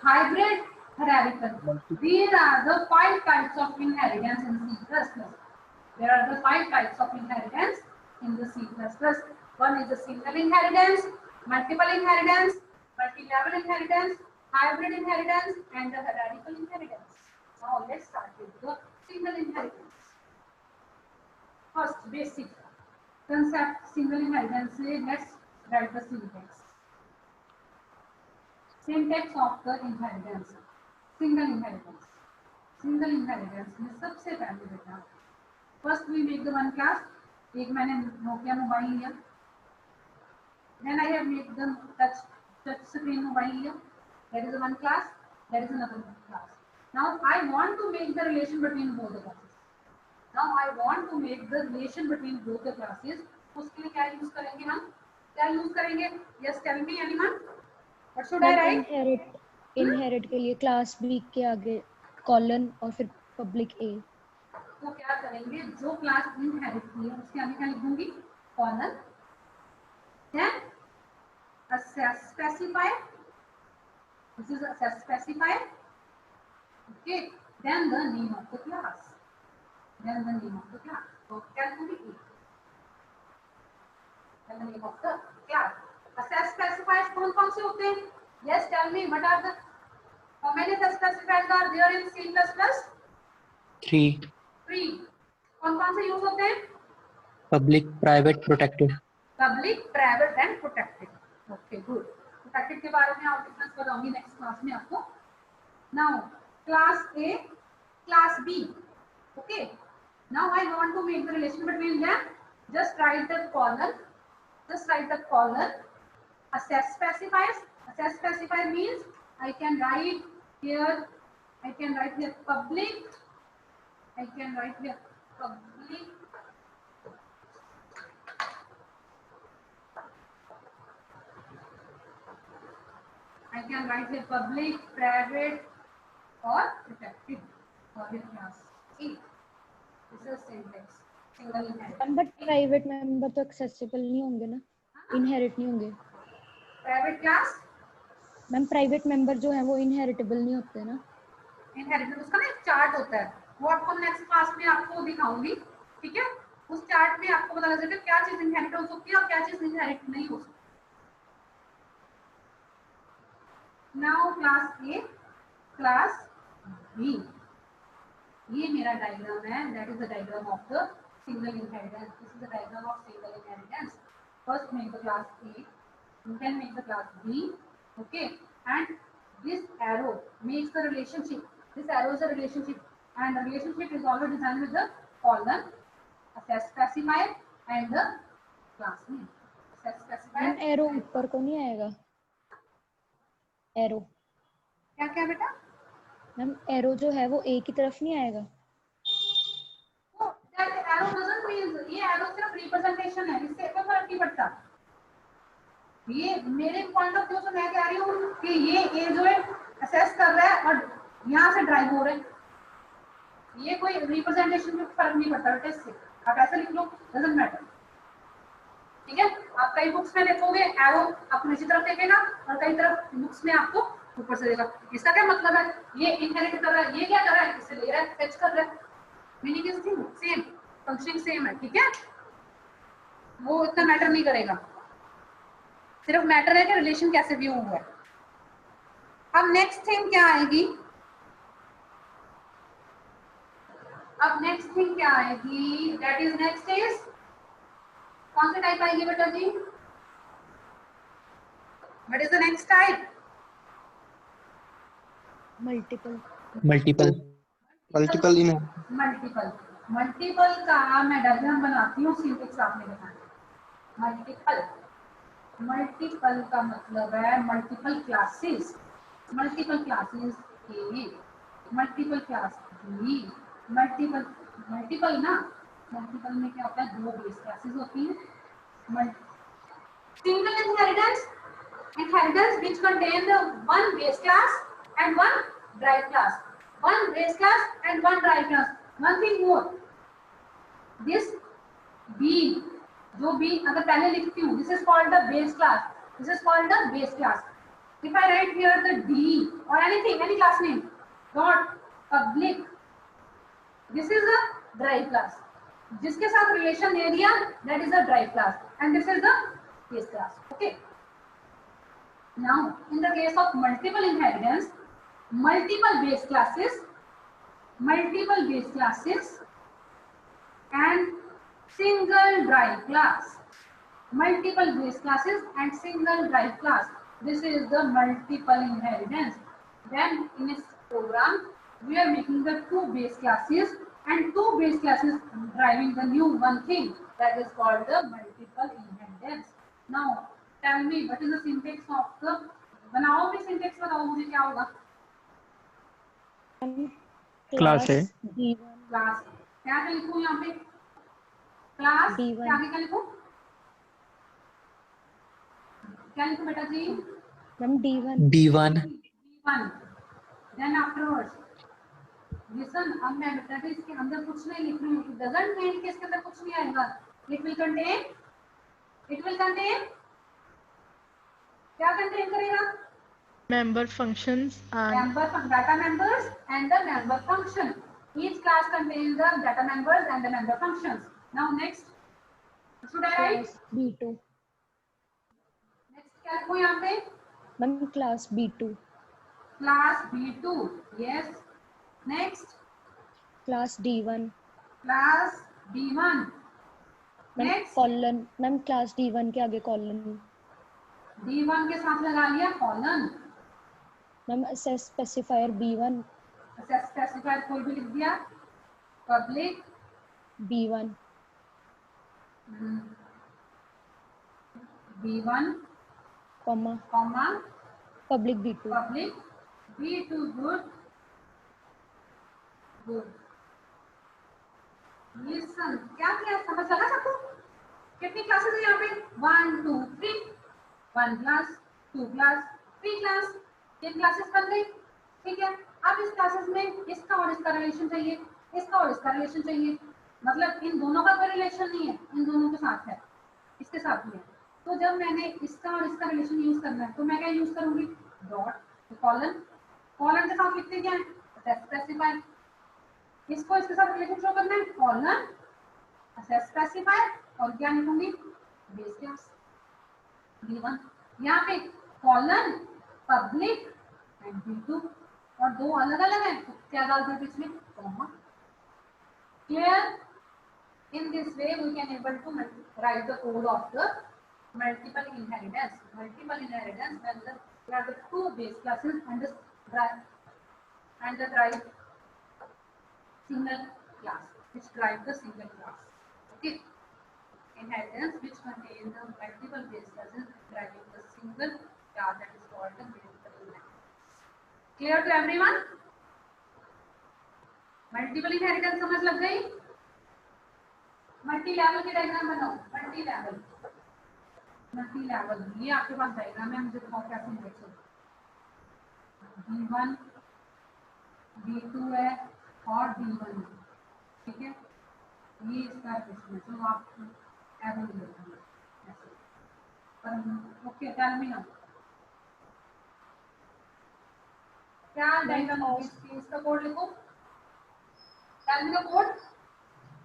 hybrid, hierarchical. These are the 5 types of inheritance in C++. There are the 5 types of inheritance in the C++. One is the single inheritance, multiple inheritance, multi-level inheritance, hybrid inheritance, and the hierarchical inheritance. Now let's start with the single inheritance. First, basic concept single inheritance. Let's write the syntax. Syntax of the inheritance. Single inheritance. Single inheritance में सबसे पहले बेटा first we make the one class. एक मैंने Nokia mobile लिया, then I have made the touch screen mobile लिया, that is the one class. That is another class. Now I want to make the relation between both the classes. Now I want to make the relation between both the classes. उसके लिए क्या use करेंगे हम? क्या use करेंगे? Yes, tell me anyone. What should I write? Inherit के लिए class B के आगे कॉलन और फिर पब्लिक ए. तो क्या करेंगे? जो क्लास इनहेरिट की है उसके आगे क्या लिख दूंगी? Colon. Then access specifier. This is access specifier. Okay. Then the name of the class. Then the name of the class. So क्या लिखूंगी? E. Then the name of the class. Access specifiers कौन-कौन से होते हैं? Yes, tell me what are the how many access specifiers are there in C++? 3. 3. कौन-कौन से use होते हैं? Public, private, protected. Public, private and protected. Okay, good. Protected के बारे में और डिफरेंस बताऊंगी नेक्स्ट क्लास में आपको. Now, class A, class B. Okay. Now I want to make the relation between them. Just write the column. Just write the column. Access specifiers. Access specifier means I can write here. I can write here public. I can write here public. I can write here public, private, or protected for your class. See, this is syntax. Single inheritance. But private member तो accessible नहीं होंगे ना, inherit नहीं होंगे. Private class. Ma'am private member जो है वो inheritable नहीं होते ना. इनहेरिटेबल उसका ना एक चार्ट होता है, वो आपको नेक्स्ट क्लास में आपको दिखाऊंगी. ठीक है, उस चार्ट में आपको पता लग जाएगा क्या चीज इनहेरिट हो सकती है और क्या चीज इनहेरिट नहीं हो सकती. Now class A, class B. ये मेरा डायग्राम है. That is the diagram of the single inheritance. This is the diagram of single inheritance. First make the class A, then make the class B. Okay, and this arrow makes the relationship. This arrow is a relationship, and the relationship is always designed with the column, access specifier, and the class name. Access specifier. Ma'am arrow ऊपर को नहीं आएगा. Arrow क्या क्या बेटा? Ma'am arrow जो है वो ए की तरफ नहीं आएगा. Oh, that arrow doesn't mean ये arrow सिर्फ representation है. इससे कोई फर्क नहीं पड़ता. ये मेरे पॉइंट ऑफ व्यू से मैं कह रही हूँ कि ये ए जो है असेस कर रहा है और यहाँ से ड्राइव हो रहा है. ये कोई रिप्रेजेंटेशन में फर्क नहीं पड़ता बेटा. इससे आप ऐसे लिख लो, डजंट मैटर. ठीक है, आप कई बुक्स में देखोगे एरो आपको नीचे तरफ देखेगा और कई तरफ बुक्स में आपको ऊपर से देगा. इसका क्या मतलब है? ये इनहेरिट कर रहा है, ये क्या कर रहा है? इससे ले रहा है, फेच कर रहा है. Meaning is same, functioning same है. ठीक है, वो इतना मैटर नहीं करेगा. सिर्फ मैटर है कि रिलेशन कैसे व्यू हुआ है. अब नेक्स्ट थिंग क्या आएगी? अब नेक्स्ट थिंग क्या आएगी? दैट इज नेक्स्ट इज कौन सा टाइप आएगी बेटा जी? What is the next type? Multiple. Multiple. Multiple in multiple. Multiple का मैं डायग्राम बनाती हूँ, सिंटेक्स आपने बताना. मल्टीपल. मल्टीपल का मतलब है multiple classes. Multiple classes A, multiple class B, multiple. Multiple ना, मल्टीपल में क्या होता है? दो बेस क्लासेस होती हैं. Single inheritance, inheritance which contain the one base class and one derived class. One base class and one derived class. One thing more, this B, जो B अगर पहले लिखती हूँ, this is called the base class. This is called the base class. If I write here the D or anything, any class name, dot public, this is a derived class. जिसके साथ relation दे दिया, that is a derived class, and this is the base class. Okay. Now, in the case of multiple inheritance, multiple base classes, and single derived class. Multiple base classes and single derived class. This is the multiple inheritance. Then in this program, we are making the two base classes and two base classes driving the new one thing that is called the multiple inheritance. Now, tell me what is the syntax of the बनाओ भी syntax बताओ मुझे क्या होगा. Class है B1 class क्या लिखूं यहाँ पे? क्लास D1 क्या आगे क्या लिखूं? क्या लिखूं बेटा जी? Ma'am D1 B1. B1 then afterwards listen. अब मैं बेटा जी इसके अंदर कुछ नहीं लिख रही हूँ, इट डजंट मीन कि इसके अंदर कुछ नहीं आएगा। इट विल कंटेन क्या कंटेन करेगा? member functions and member data members and the member function. Each class contains the data members and the member functions. Now next, should I write? Class B2 Next क्या लिखूं यहाँ पे? Ma'am class B2 Class B2. Yes. Next, class D1 class D1. Ma'am Next, colon ma'am class D1 के आगे colon D1 के साथ लगा लिया colon. Ma'am specifier B1 specifier कोई भी लिख दिया। Public B1 B1 comma comma public B2 public B2 good good. Listen क्या किया समझ लगा सबको? कितनी क्लासेस है यहाँ पे? 1 2 3 1 क्लास 2 क्लास 3 क्लास 3 क्लासेस बन गई। ठीक है, अब इस क्लासेस में इसका और इसका रिलेशन चाहिए, इसका और इसका रिलेशन चाहिए। मतलब इन दोनों का कोई रिलेशन नहीं है, इन दोनों के साथ है, इसके साथ भी है। तो जब मैंने इसका और इसका रिलेशन यूज करना है तो मैं क्या यूज करूंगी? Dot colon. कॉलन के साथ लिखते क्या है? स्पेसिफाई। इसको इसके साथ रिलेशन शो करना है कॉलन स्पेसिफाई और क्या लिखूंगी? Base class B1। यहाँ पे कॉलन पब्लिक एंड B2 और दो अलग अलग है तो क्या डाल दो बीच में? Comma. Clear? In this way we can able to write the code of the multiple inheritance. Multiple inheritance when there are the two base classes and the drive single class which drive the single class. Okay. Inheritance which contain the multiple base classes driving the single class that is called the multiple inheritance. Clear to everyone? Multiple inheritance समझ लग गई? Multi level की diagram बनाओ। Multi level ये आपके पास diagram है, मुझे दिखाओ कैसे लिखो। D1 D2 है और D1 है, ठीक है। ये इसका रिलेशन है, तो आप एरो लिखोगे ऐसे। पर ओके, टेल मी नाउ क्या डायग्राम है इसका कोड लिखो। Tell me the code.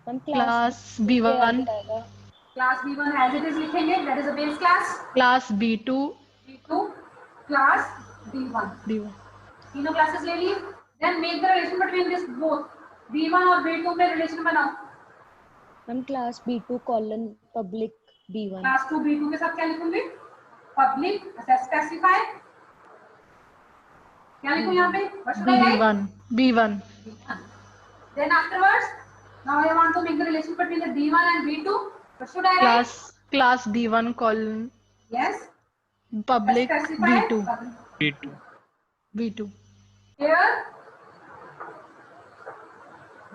Ma'am class B1 class B1 as it is लिखेंगे, that is a base class। class B2 B2 class D1 तीनों क्लासेस ले ली। Then make the relation between this both B1 और B2 में relation बनाओ। Ma'am class B2 colon public B1 class 2 B2 के साथ क्या लिखूंगी? पब्लिक स्पेसिफाई क्या लिखूं यहाँ पे? What should I write? B1 Then afterwards, now I want to make the relation between the D1 and B2. What should I write? class D1 colon Yes. public Specify B2 B2. B2 Here.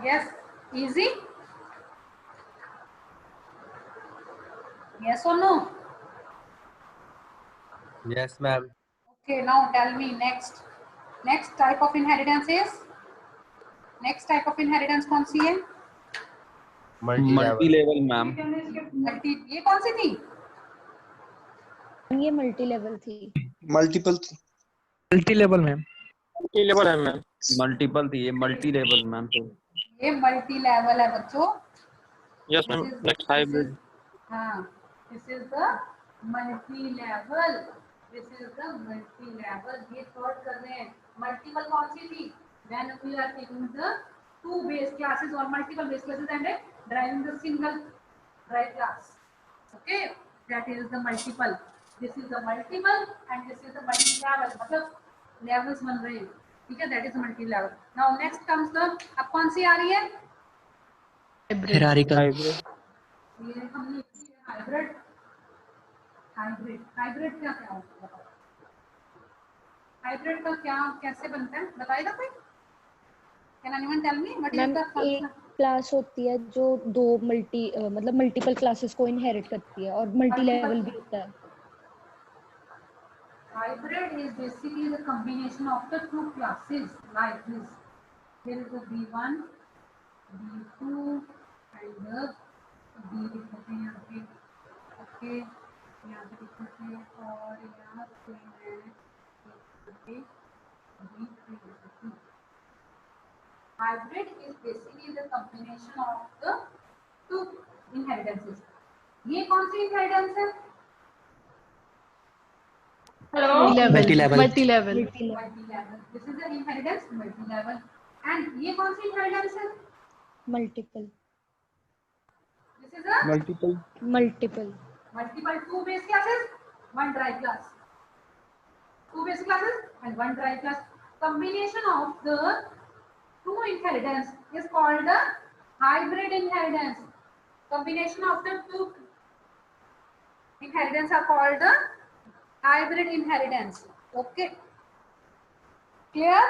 Yes. Easy. Yes or no? Yes, ma'am. Okay. Now tell me next. Next type of inheritance is? Next type of inheritance कौन सी है? Multi level ma'am. Multi ये कौन सी थी? ये multi level थी। Multiple multi level ma'am. Multi level है ma'am. Multiple थी ये, मल्टी लेवल मैम। ये मल्टी लेवल है बच्चों। Yes, ma'am. Next hybrid. हाँ, this is the multi level. This is the multi level. ये थर्ड कर रहे हैं। मल्टीपल कौन सी थी? When we are taking the two base classes or multiple base classes and driving the single drive class. Okay, that is the multiple. This is the multiple and this is the multi level. मतलब levels बन रहे हैं, ठीक है? That is multi level. Now next comes the अब कौन सी आ रही है? hierarchical, ये हमने हाइब्रिड। हाइब्रिड क्या क्या होता है? हाइब्रिड का क्या कैसे बनता है बताएगा कोई? Can anyone tell me what is ma'am the एक function? क्लास होती है जो दो मतलब मल्टीपल क्लासेस को इनहेरिट करती है और मल्टी लेवल भी होता है. Hybrid is basically the combination of the two classes like this. There is a B1, B2 and the B लिख लेते हैं यहाँ पे. ओके यहाँ पे लिख लेते हैं और यहाँ पे मैं B3 लिख लेती हूँ. Hybrid is basically the combination of the two inheritances. ये कौन सी inheritance है? Multi-level. Multi-level. Multi-level. This is the inheritance multi-level. And ये कौन सी inheritance है? Multiple. This is a multiple. multiple two base classes, one dry class. Two base classes and one dry class. Combination of the two inheritance is called the hybrid inheritance. Combination of the two inheritance are called the hybrid inheritance. Okay. Clear?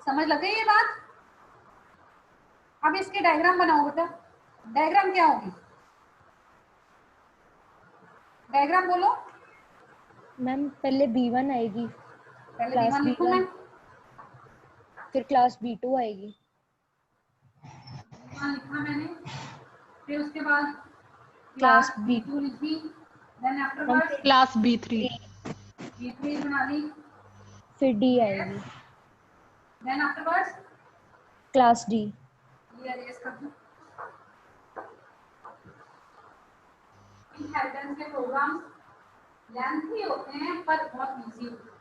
समझ लग गई ये बात? अब इसके diagram बनाओ बेटा. Diagram क्या होगी? डायग्राम बोलो. मैम पहले B1 आएगी, पहले क्लास B1 लिखूं मैं. फिर क्लास B2 आएगी. B1 लिखा मैंने. फिर उसके बाद क्लास B2 लिखी. Then afterwards Class B3. B3 बना ली. फिर D आएगी. Then afterwards class D. ये अरेज कर दूं. इनहेरिटेंस के प्रोग्राम्स लेंथी होते हैं पर बहुत इजी होते हैं.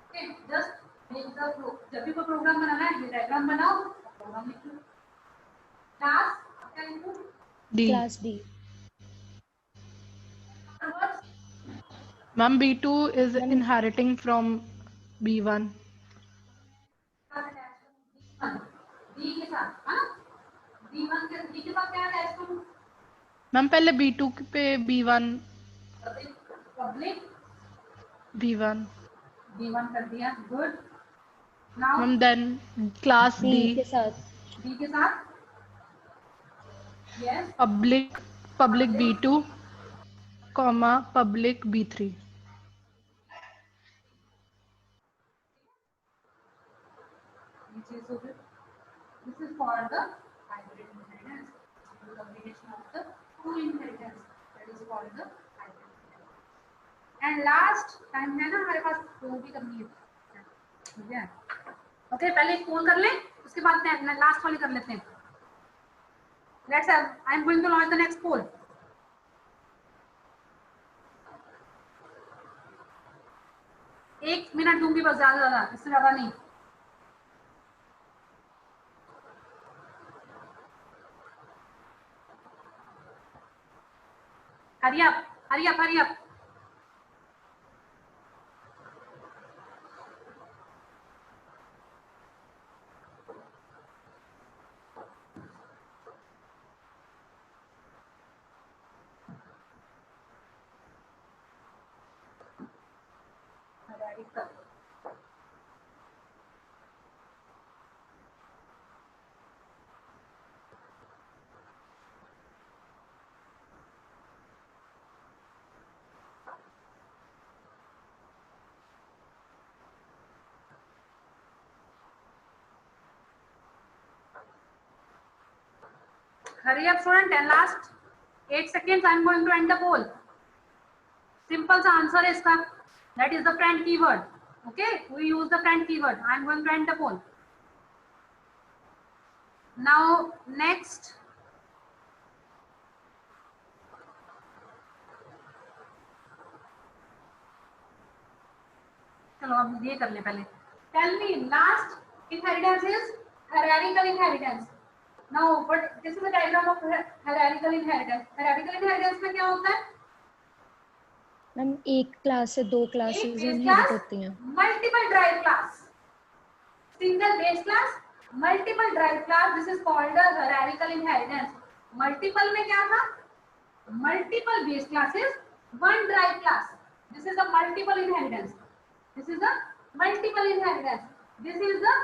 ओके जस्ट मेक द जब भी कोई प्रोग्राम बनाना है ये डायग्राम बनाओ, प्रोग्राम लिख लो. क्लास क्या लिखूं? D. Class D. Ma'am, B2 is inheriting from B1. D के साथ, हाँ? D1 के D के साथ क्या अटैच करूं? मैम पहले B2 पे B1 पब्लिक B1. B1 कर दिया. Good. Now ma'am then class D D के साथ. D के साथ yes public B2 comma public B3. which is over. This is for the hybrid inheritance. The combination of the two inheritance that is called the hybrid inheritance. And last time है ना हमारे पास दो भी करनी है. ठीक है. ओके पहले एक फोन कर लें उसके बाद लास्ट वाली कर लेते हैं. Let's have. I am going to launch the next poll. एक मिनट दूंगी बस, ज्यादा इससे ज्यादा नहीं. Hurry up, hurry up, hurry up. Hurry up, student. And last 8 seconds, I am going to end the poll. Simple सा answer है इसका. That is the friend keyword. Okay, we use the friend keyword. I am going to end the poll. Now next. चलो अब ये कर ले पहले. Tell me, last inheritance is hierarchical inheritance. Now, but this is a diagram of hierarchical inheritance. Hierarchical inheritance में क्या होता है? मैम एक क्लास से दो क्लासेस एक base इनहेरिट class, होती हैं. multiple derived class. Single base class, multiple derived class. This is called the hierarchical inheritance. Multiple में क्या था? Multiple base classes, one derived class. This is a multiple inheritance. This is a multiple inheritance. This is the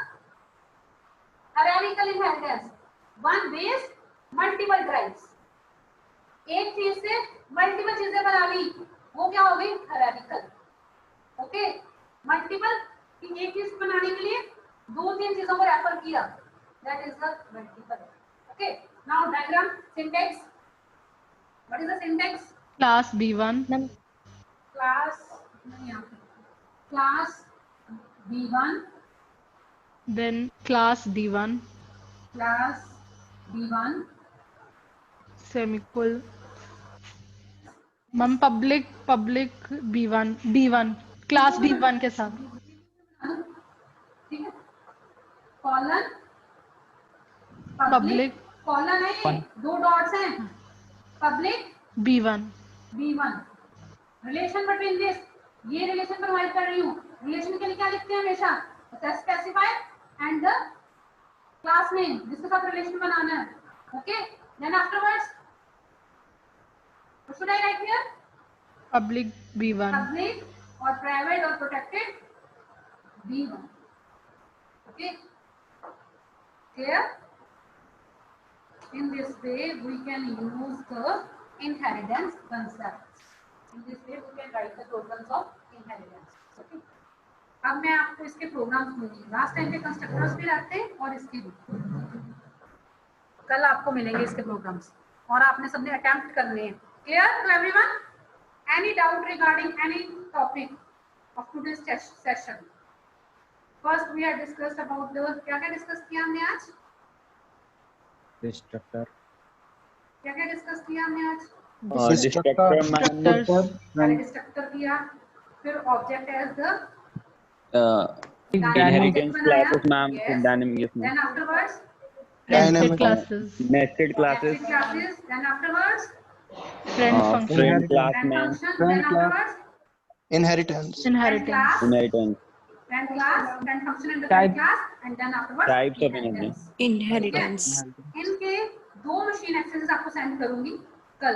hierarchical inheritance. One base, multiple drives. एक चीज से multiple चीजें बना ली, वो क्या हो गई? हायरार्किकल. ओके, मल्टीपल एक चीज बनाने के लिए दो तीन चीजों को रेफर किया, that is the multiple. Okay, now diagram syntax. What is the syntax? Class B1. Class B1, Then class D1. class B1, Semicolon. Ma'am public B1 D1 class D1 के साथ. ठीक है. कॉलन Public कॉलन है, ये दो dots हैं. Public B1. B1. Relation between this, ये relation provide कर रही हूँ. रिलेशन के लिए क्या लिखते हैं हमेशा? Specifier and the class name, जिसके साथ रिलेशन बनाना है. Okay, then afterwards what should I write here? Public B1. Public or private or protected B1. Okay, clear? In this way we can use the inheritance concepts. In this way we can write the programs of inheritance. Okay, अब मैं आपको इसके programmes दूंगी. Last time के constructors भी रहते हैं और इसके भी. कल आपको मिलेंगे इसके प्रोग्राम्स और आपने सबने अटेम्प्ट करने हैं. Clear to everyone? Any doubt regarding any topic of today's session? First we had discussed about the क्या डिस्कस किया हमने आज? डिस्ट्रक्टर. क्या डिस्कस किया हमने आज? डिस्ट्रक्टर किया, फिर object as the inheritance classes ma'am. Dynamic, yes ma'am. then afterwards Nested classes. Nested classes. then afterwards Friend function. Friend class friend ma'am. function, then afterwards Inheritance. Inheritance. Inheritance. friend class, friend function and the Type. friend class, and then afterwards Types of inheritance. Inheritance. इनके दो machine access आपको send करूंगी कल.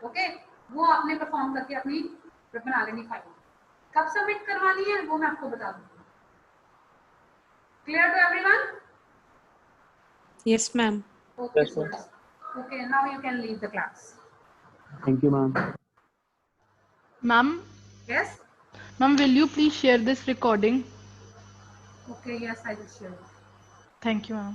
Okay, वो आपने perform करके अपनी बना लेनी फाइल. कब सबमिट करवानी है वो मैं आपको बता दूंगी. Clear to everyone? Yes, ma'am. Okay, Yes, sir. Okay, now you can leave the class. Thank you, ma'am. Ma'am, yes, ma'am, will you please share this recording? Okay, yes, I will share. Thank you, ma'am.